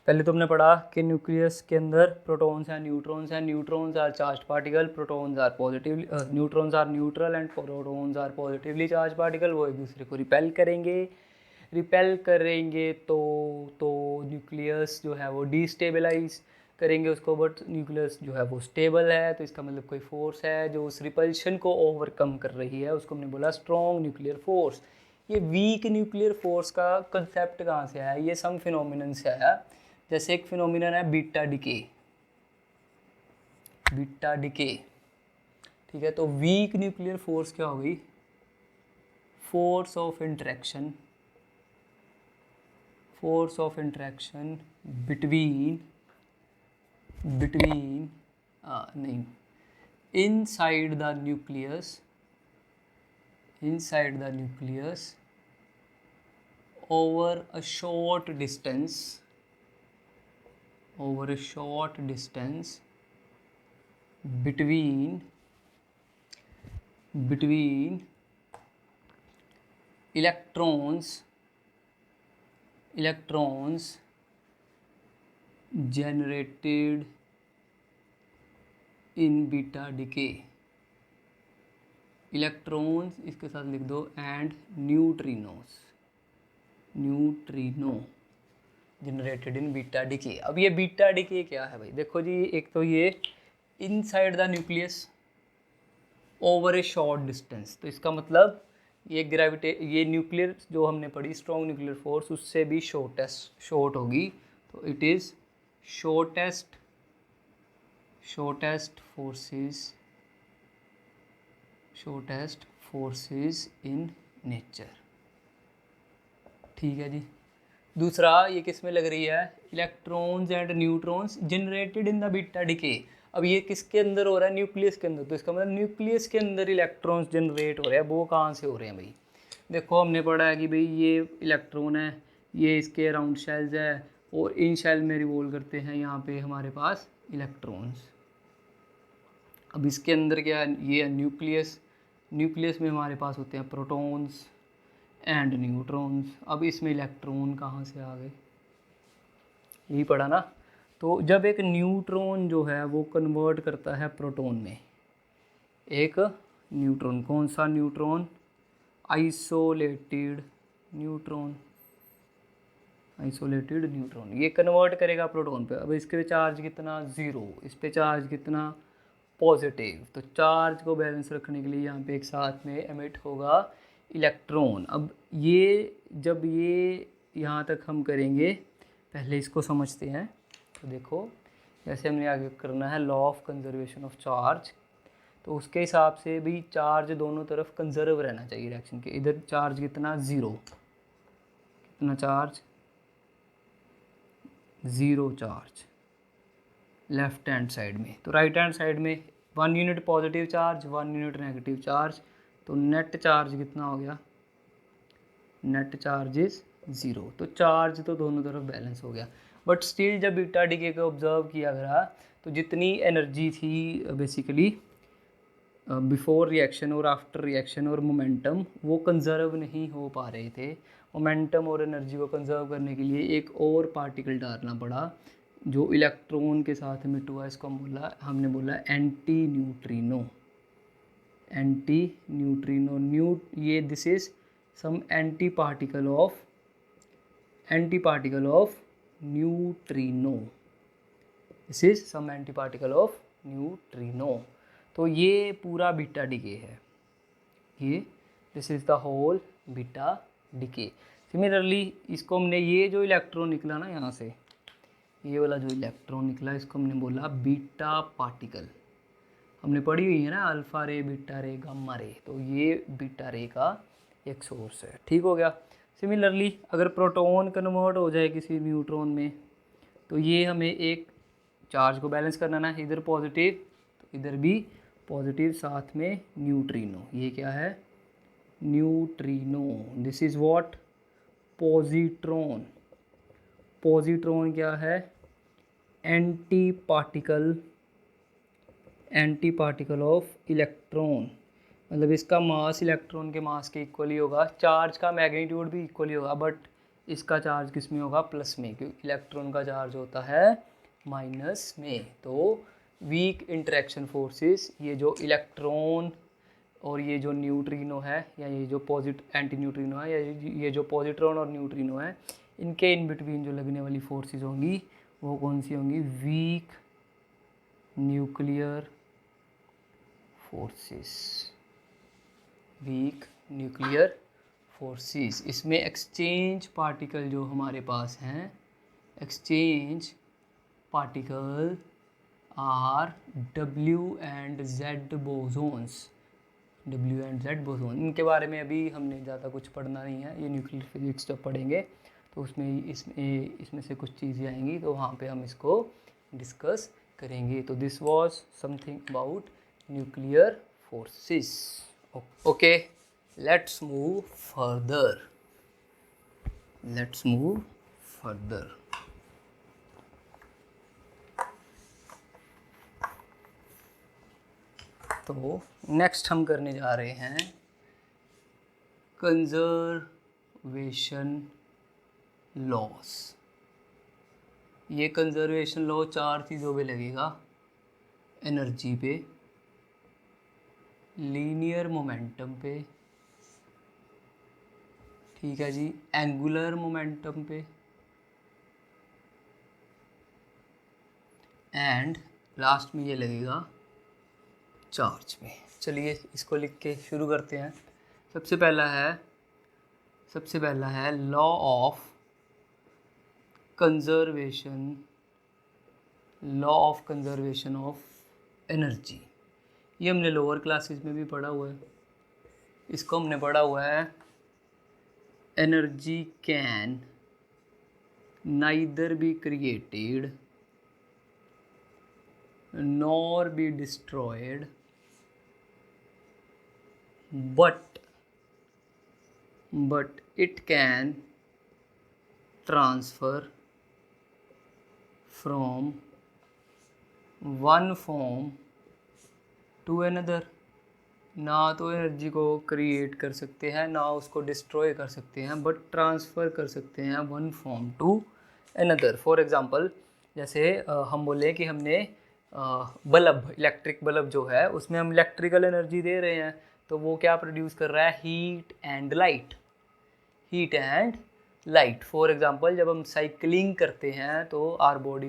A: पहले तो हमने पढ़ा कि न्यूक्लियस के अंदर प्रोटॉन्स हैं, न्यूट्रॉन्स हैं। Neutrons are charge particle, protons are positively, neutrons are neutral and protons are positively charge particle. वो एक दूसरे को रिपेल करेंगे तो न्यूक्लियस जो है वो डीस्टेबलाइज करेंगे उसको, बट न्यूक्लियस जो है वो स्टेबल है। तो इसका मतलब कोई फोर्स है जो उस रिपल्शन को ओवरकम कर रही है, उसको हमने बोला स्ट्रॉन्ग न्यूक्लियर फोर्स। ये वीक न्यूक्लियर फोर्स का कंसेप्ट कहाँ से आया, ये सम फिनोमिनन से आया। जैसे एक फिनोमिनन है बीटा डिके, बीटा डिके, ठीक है। तो वीक न्यूक्लियर फोर्स क्या हो गई, force of interaction, force of interaction between नहीं, inside the nucleus over a short distance between electrons generated in beta decay, electrons इसके साथ लिख दो and neutrino generated in beta decay. अब ये बीटा डिके क्या है भाई, देखो जी, एक तो ये inside the nucleus over A short distance, तो इसका मतलब ये न्यूक्लियर जो हमने पढ़ी स्ट्रॉन्ग न्यूक्लियर फोर्स उससे भी शॉर्ट होगी, तो it is shortest forces in nature, ठीक है जी। दूसरा ये किस में लग रही है, electrons and neutrons generated in the beta decay. अब ये किसके अंदर हो रहा है, न्यूक्लियस के अंदर, तो इसका मतलब न्यूक्लियस के अंदर इलेक्ट्रॉन्स जनरेट हो रहे हैं। वो कहाँ से हो रहे हैं भाई, देखो हमने पढ़ा है कि भाई ये इलेक्ट्रॉन है, ये इसके अराउंड शेल्स है और इन शेल में रिवॉल्व करते हैं यहाँ पे हमारे पास इलेक्ट्रॉन्स। अब इसके अंदर क्या है, ये है न्यूक्लियस में हमारे पास होते हैं प्रोटॉन्स एंड न्यूट्रॉन्स। अब इसमें इलेक्ट्रॉन कहाँ से आ गए, यही पढ़ा ना। तो जब एक न्यूट्रॉन जो है वो कन्वर्ट करता है प्रोटॉन में, एक न्यूट्रॉन, कौन सा न्यूट्रॉन, आइसोलेटेड न्यूट्रॉन, ये कन्वर्ट करेगा प्रोटॉन पे। अब इसके चार्ज कितना, 0, इस पे चार्ज कितना, पॉजिटिव। तो चार्ज को बैलेंस रखने के लिए यहाँ पे एक साथ में एमिट होगा इलेक्ट्रॉन। अब ये जब ये यहाँ तक हम करेंगे, पहले इसको समझते हैं। तो देखो जैसे हमने आगे करना है law of conservation of charge, तो उसके हिसाब से भी चार्ज दोनों तरफ कंजर्व रहना चाहिए रिएक्शन के। इधर चार्ज कितना, 0, कितना charge, 0 charge left hand side में। तो राइट हैंड साइड में 1 unit positive charge, 1 unit negative charge, तो नेट चार्ज कितना हो गया, नेट चार्ज इज 0। तो चार्ज तो दोनों तरफ बैलेंस हो गया। बट स्टिल जब बीटा डिके को ऑब्जर्व किया गया तो जितनी एनर्जी थी बेसिकली बिफोर रिएक्शन और आफ्टर रिएक्शन और मोमेंटम, वो कंजर्व नहीं हो पा रहे थे। मोमेंटम और एनर्जी को कंजर्व करने के लिए एक और पार्टिकल डालना पड़ा जो इलेक्ट्रॉन के साथ मिट हुआ। इसको हमने बोला एंटी न्यूट्रिनो ये this is some anti particle of neutrino, this is some anti particle of neutrino. तो ये पूरा बीटा डिके है, ये this is the whole beta decay. Similarly इसको हमने, ये जो इलेक्ट्रॉन निकला ना यहाँ से, ये वाला जो इलेक्ट्रॉन निकला, इसको हमने बोला बीटा पार्टिकल। हमने पढ़ी हुई है ना अल्फा रे, बीटा रे, गामा रे, तो ये बीटा रे का एक सोर्स है, ठीक हो गया। सिमिलरली अगर प्रोटॉन कन्वर्ट हो जाए किसी न्यूट्रॉन में, तो ये हमें एक चार्ज को बैलेंस करना ना, इधर पॉजिटिव तो इधर भी पॉजिटिव, साथ में न्यूट्रिनो। ये क्या है, neutrino, this is what, positron. Positron क्या है, एंटी पार्टिकल ऑफ इलेक्ट्रॉन, मतलब इसका मास इलेक्ट्रॉन के मास के इक्वली होगा, चार्ज का मैग्नीट्यूड भी इक्वली होगा, बट इसका चार्ज किस में होगा, प्लस में, क्योंकि इलेक्ट्रॉन का चार्ज होता है माइनस में। तो वीक इंटरेक्शन फोर्सेस, ये जो इलेक्ट्रॉन और ये जो न्यूट्रिनो है, या ये जो एंटी न्यूट्रिनो है, या ये जो पॉजिट्रॉन और न्यूट्रिनो है, इनके इन बिटवीन जो लगने वाली फोर्सेस होंगी वो कौन सी होंगी, वीक न्यूक्लियर फोर्सेस, फोर्सेस, इसमें एक्सचेंज पार्टिकल जो हमारे पास हैं, exchange particle are W and Z bosons, W and Z boson. इनके बारे में अभी हमने ज़्यादा कुछ पढ़ना नहीं है, ये न्यूक्लियर फिजिक्स जब पढ़ेंगे तो इसमें से कुछ चीज़ें आएंगी, तो वहाँ पे हम इसको डिस्कस करेंगे। तो this was something about nuclear forces. Okay, let's move further, let's move further. तो नेक्स्ट हम करने जा रहे हैं कंजर्वेशन लॉस। ये कंजर्वेशन लॉ 4 चीज़ों पे लगेगा, एनर्जी पे, लीनियर मोमेंटम पे, ठीक है जी, एंगुलर मोमेंटम पे, एंड लास्ट में ये लगेगा चार्ज में। चलिए इसको लिख के शुरू करते हैं। सबसे पहला है law of conservation of energy. ये हमने लोअर क्लासेस में भी पढ़ा हुआ है। इसको हमने पढ़ा हुआ है, energy can neither be created nor be destroyed but it can transfer from one form to another। ना तो एनर्जी को क्रिएट कर सकते हैं, ना उसको डिस्ट्रॉय कर सकते हैं, बट ट्रांसफ़र कर सकते हैं one form to another. For example, जैसे हम बोले कि हमने बल्ब, इलेक्ट्रिक बल्ब जो है उसमें हम इलेक्ट्रिकल एनर्जी दे रहे हैं, तो वो क्या प्रोड्यूस कर रहा है, heat and light, heat and light. For example, जब हम साइकिलिंग करते हैं तो our body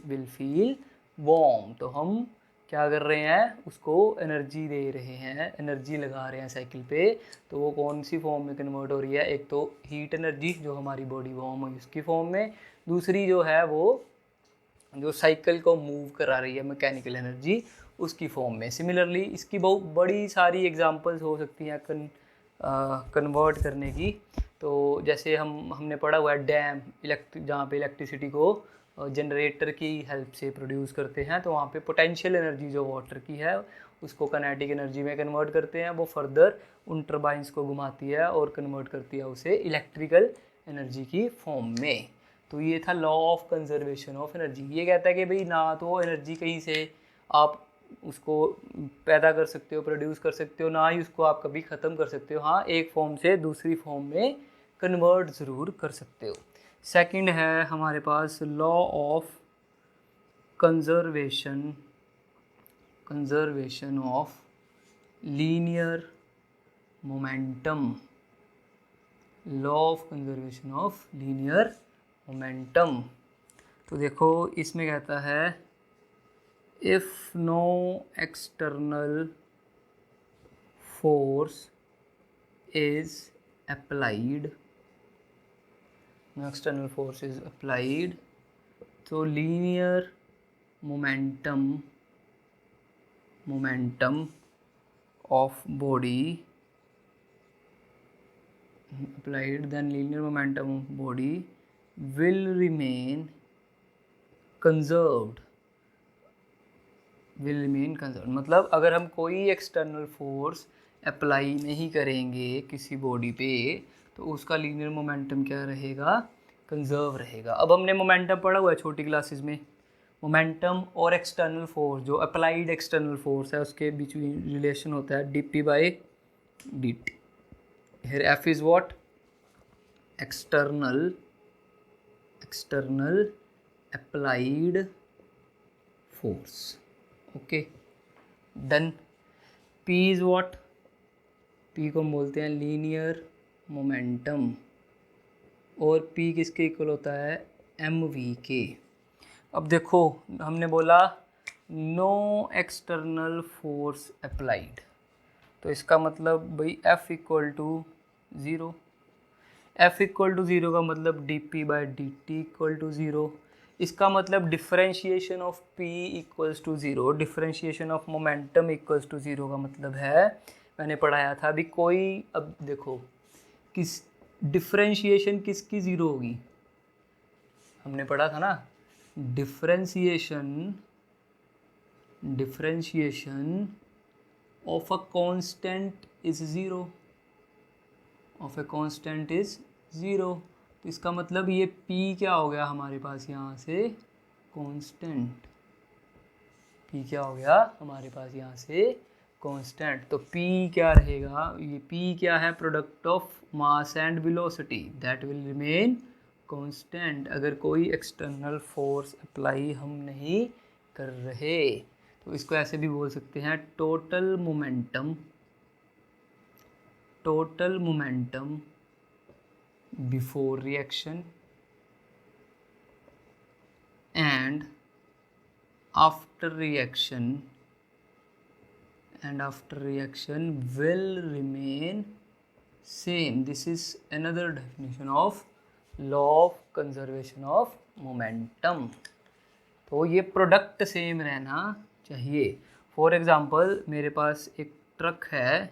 A: will feel warm, तो हम क्या कर रहे हैं, उसको एनर्जी दे रहे हैं, एनर्जी लगा रहे हैं साइकिल पे। तो वो कौन सी फॉर्म में कन्वर्ट हो रही है, एक तो हीट एनर्जी जो हमारी बॉडी वार्म है उसकी फॉर्म में, दूसरी जो है वो जो साइकिल को मूव करा रही है मैकेनिकल एनर्जी उसकी फॉर्म में। सिमिलरली इसकी बहुत बड़ी सारी एग्जांपल्स हो सकती हैं कन्वर्ट करने की। तो जैसे हमने पढ़ा हुआ है डैम, जहाँ पे इलेक्ट्रिसिटी को जनरेटर की हेल्प से प्रोड्यूस करते हैं, तो वहाँ पे पोटेंशियल एनर्जी जो वाटर की है उसको काइनेटिक एनर्जी में कन्वर्ट करते हैं। वो फर्दर उन टर्बाइंस को घुमाती है और कन्वर्ट करती है उसे इलेक्ट्रिकल एनर्जी की फॉर्म में। तो ये था law of conservation of energy. ये कहता है कि भाई ना तो एनर्जी कहीं से आप उसको पैदा कर सकते हो, प्रोड्यूस कर सकते हो, ना ही उसको आप कभी ख़त्म कर सकते हो। हाँ, एक फॉर्म से दूसरी फॉर्म में कन्वर्ट ज़रूर कर सकते हो। सेकंड है हमारे पास law of conservation of linear momentum, law of conservation of linear momentum. तो देखो इसमें कहता है, if no external force is applied, तो linear momentum of body applied, then linear momentum of body will remain conserved। मतलब अगर हम कोई एक्सटर्नल फोर्स अप्लाई नहीं करेंगे किसी बॉडी पे तो उसका लीनियर मोमेंटम क्या रहेगा, कंजर्व रहेगा। अब हमने मोमेंटम पढ़ा हुआ है छोटी क्लासेस में, मोमेंटम और एक्सटर्नल फोर्स, जो अप्लाइड एक्सटर्नल फोर्स है उसके बीच में रिलेशन होता है dp by dt। Here F is what, external applied force. Okay done. P is what, P को हम बोलते हैं लीनियर मोमेंटम, और P किसके इक्वल होता है, mv के। अब देखो हमने बोला नो एक्सटर्नल फोर्स अप्लाइड, तो इसका मतलब भाई F equal to 0, F equal to zero का मतलब D P by D T equal to zero. इसका मतलब differentiation of P equals to zero, differentiation of momentum equals to zero का मतलब है, मैंने पढ़ाया था अभी कोई, अब देखो किस डिफरेंशिएशन किसकी ज़ीरो होगी, हमने पढ़ा था ना, differentiation of a constant is zero, of a constant is zero. तो इसका मतलब ये p क्या हो गया हमारे पास यहाँ से कांस्टेंट, p क्या हो गया हमारे पास यहाँ से कांस्टेंट। तो p क्या रहेगा, ये p क्या है, product of mass and velocity, that will remain constant. अगर कोई एक्सटर्नल फोर्स अप्लाई हम नहीं कर रहे, तो इसको ऐसे भी बोल सकते हैं total momentum before reaction and after reaction will remain same. This is another definition of law of conservation of momentum. तो ये प्रोडक्ट सेम रहना चाहिए। फॉर एग्ज़ाम्पल मेरे पास एक ट्रक है,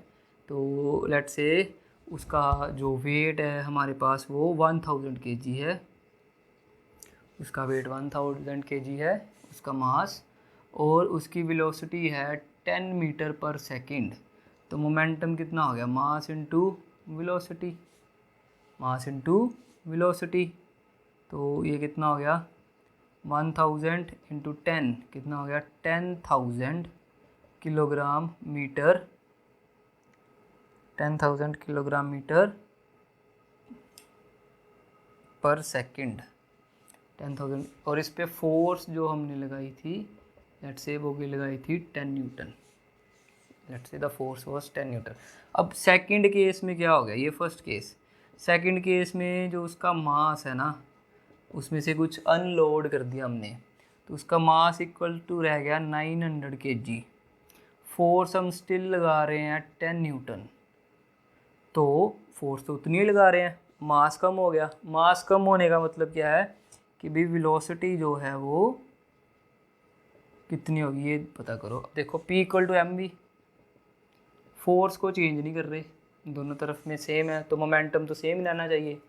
A: तो लेट्स से उसका जो वेट है हमारे पास वो 1000 kg है, उसका वेट 1000 kg है, उसका मास, और उसकी वेलोसिटी है 10 मीटर पर सेकंड। तो मोमेंटम कितना हो गया, मास इनटू वेलोसिटी, तो ये कितना हो गया 1000 इंटू 10 कितना हो गया 10,000 किलोग्राम मीटर, 10,000 किलोग्राम मीटर पर सेकंड, 10,000। और इस पे फोर्स जो हमने लगाई थी, लेट्स से वो भी लगाई थी 10 Newton, let's say the force was 10 Newton. अब सेकंड केस में क्या हो गया, ये फर्स्ट केस, सेकंड केस में जो उसका मास है ना, उसमें से कुछ अनलोड कर दिया हमने, तो उसका मास इक्वल टू रह गया 900 kg, फोर्स हम स्टिल लगा रहे हैं 10 न्यूटन, तो फोर्स तो उतनी ही लगा रहे हैं, मास कम हो गया। मास कम होने का मतलब क्या है कि भाई वेलोसिटी जो है वो कितनी होगी ये पता करो। देखो P equal to M V, force को चेंज नहीं कर रहे, दोनों तरफ में सेम है, तो मोमेंटम तो सेम रहना चाहिए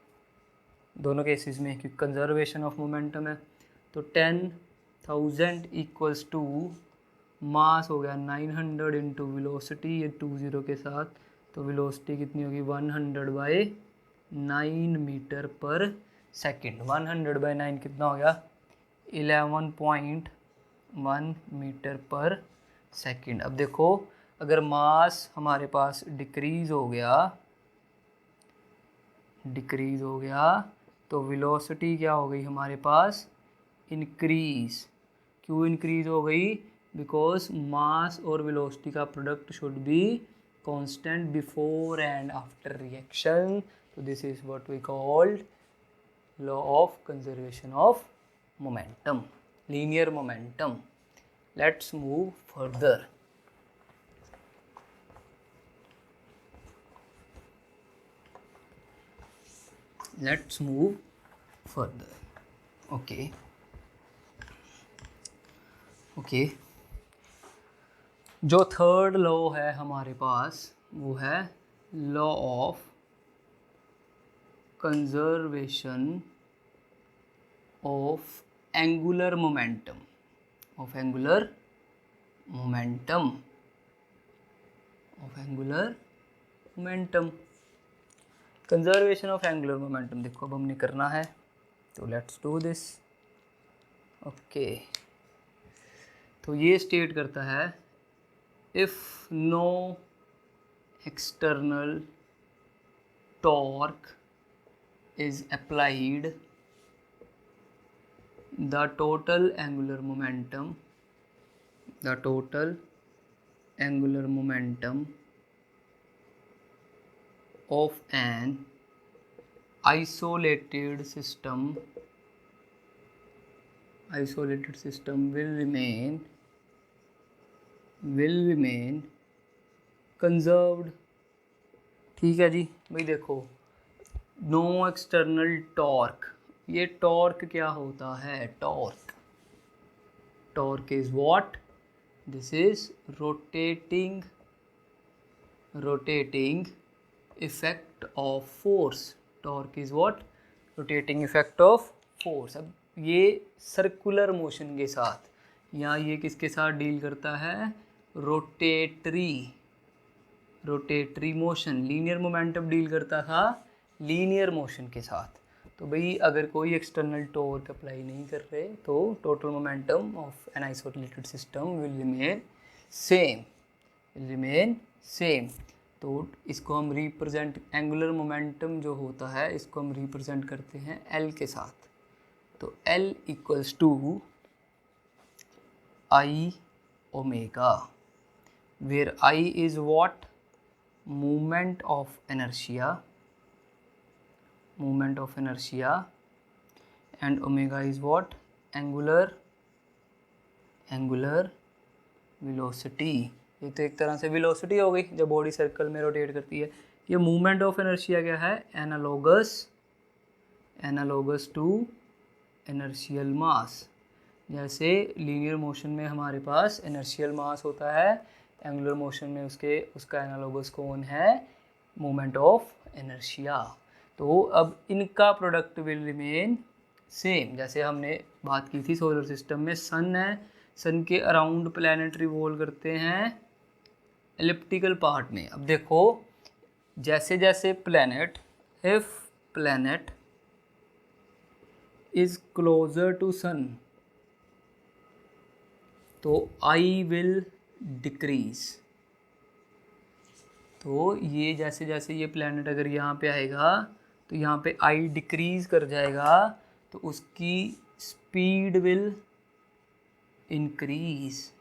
A: दोनों केसेस में, क्योंकि कंजर्वेशन ऑफ मोमेंटम है। तो 10,000 इक्वल्स टू मास हो गया 900 इंटू वेलोसिटी, ये 20 के साथ, तो वेलोसिटी कितनी होगी 100/9 मीटर पर सेकंड। 100/9 कितना हो गया 11.1 मीटर पर सेकंड। अब देखो अगर मास हमारे पास डिक्रीज़ हो गया तो वेलोसिटी क्या हो गई हमारे पास इंक्रीज़। क्यों इंक्रीज़ हो गई, बिकॉज मास और वेलोसिटी का product should be constant before and after reaction. तो this is what we called law of conservation of momentum, linear momentum. Let's move further. Okay, जो थर्ड लॉ है हमारे पास वो है law of conservation of angular momentum, conservation of angular momentum. देखो अब हमने करना है, तो लेट्स डू दिस। ओके, तो ये स्टेट करता है if no external torque is applied, the total angular momentum of an isolated system will remain conserved। ठीक है जी भाई, देखो नो एक्सटर्नल टॉर्क। ये टॉर्क क्या होता है? Torque, torque is what? This is rotating effect of force. Torque is what? rotating effect of force. अब ये सर्कुलर मोशन के साथ, या ये किसके साथ डील करता है? Rotatory motion. Linear momentum deal करता था लीनियर मोशन के साथ। तो भाई अगर कोई एक्सटर्नल टॉर्क अप्लाई नहीं कर रहे तो total momentum of an isolated system will remain same. तो इसको हम रिप्रेजेंट, एंगुलर मोमेंटम जो होता है इसको हम रिप्रेजेंट करते हैं L के साथ। तो L equals to I omega, where I is what? Moment of inertia, and omega is what? Angular velocity। ये तो एक तरह से वेलोसिटी हो गई जब बॉडी सर्कल में रोटेट करती है। ये मूवमेंट ऑफ इनर्शिया क्या है? एनालोगस टू इनर्शियल मास। जैसे लीनियर मोशन में हमारे पास इनर्शियल मास होता है, एंगुलर मोशन में उसका एनालोगस कौन है? Moment of inertia. तो अब इनका प्रोडक्ट विल रिमेन सेम। जैसे हमने बात की थी सोलर सिस्टम में सन है, सन के अराउंड प्लैनेट रिवॉल्व करते हैं एलिप्टिकल पार्ट में। अब देखो जैसे जैसे planet, if planet is closer to sun तो आई विल डिक्रीज। तो ये जैसे जैसे ये प्लैनेट अगर यहाँ पे आएगा तो यहाँ पे आई डिक्रीज कर जाएगा, तो उसकी speed will increase.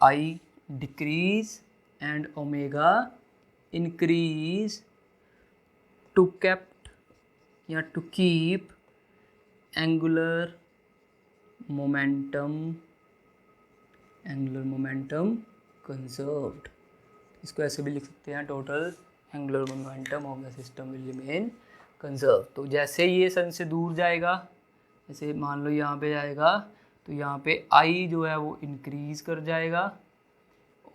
A: I decrease and omega increase to kept या to keep angular momentum conserved. इसको ऐसे भी लिख सकते हैं, total angular momentum of the system will remain conserve. तो जैसे ये सन से दूर जाएगा, जैसे मान लो यहाँ पे जाएगा, तो यहाँ पे आई जो है वो इंक्रीज़ कर जाएगा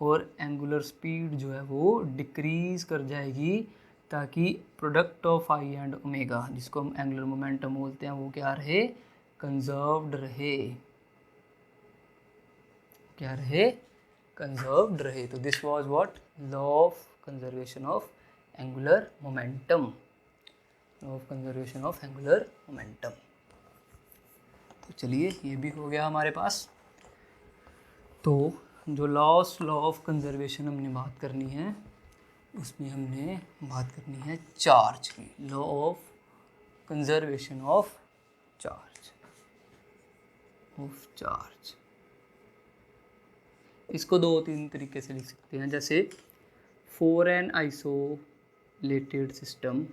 A: और एंगुलर स्पीड जो है वो डिक्रीज़ कर जाएगी, ताकि product of I and omega, जिसको हम एंगुलर मोमेंटम बोलते हैं, वो क्या रहे? कंजर्व्ड रहे। क्या रहे? कंजर्व्ड रहे। तो this was what? Law of conservation of angular momentum. तो चलिए ये भी हो गया हमारे पास। तो जो लॉ ऑफ कंजर्वेशन हमने बात करनी है, उसमें हमने बात करनी है चार्ज की। Law of conservation of charge. इसको दो तीन तरीके से लिख सकते हैं। जैसे for an isolated system,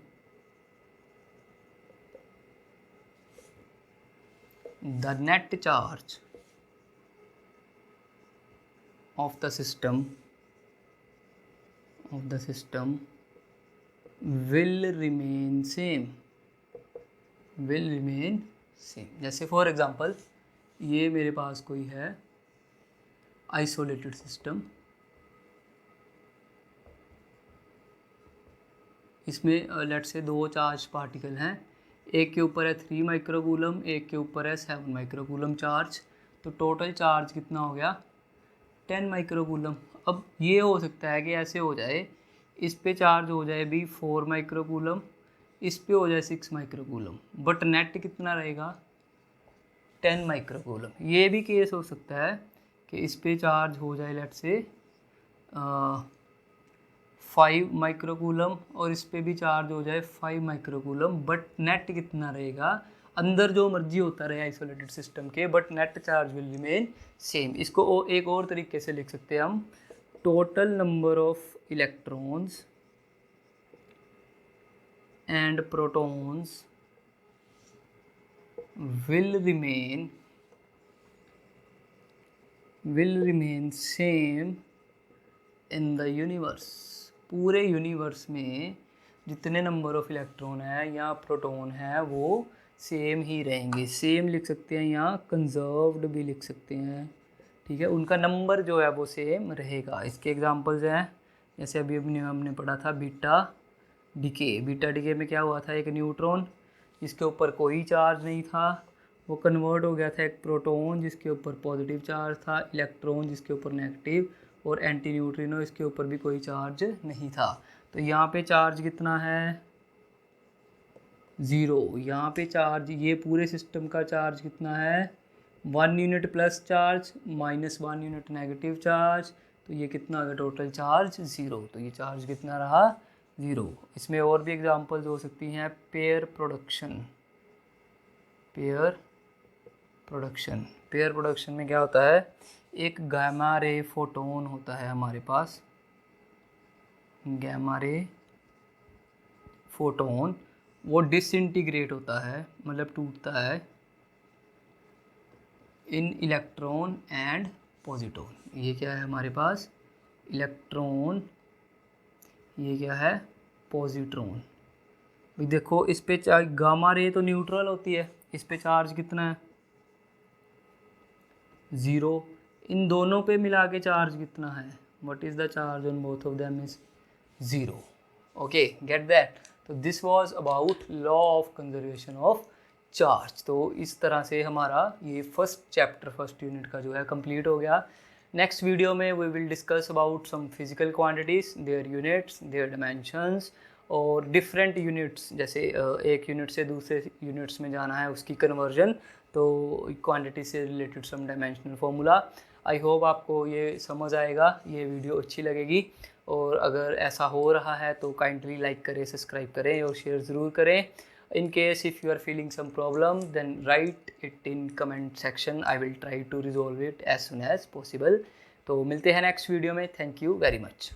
A: the net charge of the system will remain same। जैसे फॉर एग्जांपल ये मेरे पास कोई है आइसोलेटेड सिस्टम, इसमें लेट्स से दो चार्ज पार्टिकल हैं, एक के ऊपर है 3 माइक्रोकूलम, एक के ऊपर है 7 माइक्रोकूलम चार्ज। तो टोटल चार्ज कितना हो गया? 10 माइक्रोकूलम। अब ये हो सकता है कि ऐसे हो जाए, इस पे चार्ज हो जाए भी 4 माइक्रोकूलम, इस पे हो जाए 6 माइक्रोकूलम, बट नेट कितना रहेगा? 10 माइक्रोकूलम। ये भी केस हो सकता है कि इस पे चार्ज हो जाए लेट्स से 5 माइक्रोकूलम और इस पे भी चार्ज हो जाए 5 माइक्रोकूलम, बट नेट कितना रहेगा? अंदर जो मर्जी होता रहे आइसोलेटेड सिस्टम के, but net charge will remain same. इसको एक और तरीके से लिख सकते हैं हम, total number of electrons and protons will remain same in the universe। पूरे यूनिवर्स में जितने नंबर ऑफ इलेक्ट्रॉन है या प्रोटॉन है वो सेम ही रहेंगे। सेम लिख सकते हैं या कंजर्व्ड भी लिख सकते हैं, ठीक है। उनका नंबर जो है वो सेम रहेगा। इसके एग्जांपल्स हैं, जैसे अभी हमने पढ़ा था बीटा डिके। बीटा डिके में क्या हुआ था, एक न्यूट्रॉन जिसके ऊपर कोई चार्ज नहीं था वो कन्वर्ट हो गया था एक प्रोटॉन जिसके ऊपर पॉजिटिव चार्ज था, इलेक्ट्रॉन जिसके ऊपर नेगेटिव, और एंटी न्यूट्रिनो इसके ऊपर भी कोई चार्ज नहीं था। तो यहाँ पे चार्ज कितना है, 0। यहाँ पे चार्ज, ये पूरे सिस्टम का चार्ज कितना है, 1 unit plus charge -1 unit negative charge, तो ये कितना आ गया टोटल चार्ज 0। तो ये चार्ज कितना रहा, 0। इसमें और भी एग्जांपल्स हो सकती हैं, पेयर प्रोडक्शन। पेयर प्रोडक्शन में क्या होता है, एक गामा रे फोटोन होता है हमारे पास, गामा रे फोटोन, वो डिसइंटीग्रेट होता है, मतलब टूटता है इन इलेक्ट्रॉन एंड पॉजिट्रॉन। ये क्या है हमारे पास, इलेक्ट्रॉन, ये क्या है, पॉजिट्रॉन। देखो इस पे गामा रे तो न्यूट्रल होती है, इस पे चार्ज कितना है, 0। इन दोनों पे मिला के चार्ज कितना है, what is the charge on both of them is 0। Okay, get that. तो this was about law of conservation of charge. तो इस तरह से हमारा ये फर्स्ट चैप्टर, फर्स्ट यूनिट का जो है कंप्लीट हो गया। नेक्स्ट वीडियो में we will discuss about some physical quantities, their units, their dimensions, और डिफरेंट यूनिट्स, जैसे एक यूनिट से दूसरे यूनिट्स में जाना है उसकी कन्वर्जन, तो क्वांटिटी से related some dimensional formula. I hope आपको ये समझ आएगा, ये वीडियो अच्छी लगेगी, और अगर ऐसा हो रहा है तो काइंडली लाइक करें, सब्सक्राइब करें और शेयर ज़रूर करें। In case if you are feeling some problem, then write it in comment section. I will try to resolve it as soon as possible. तो मिलते हैं नेक्स्ट वीडियो में। Thank you very much.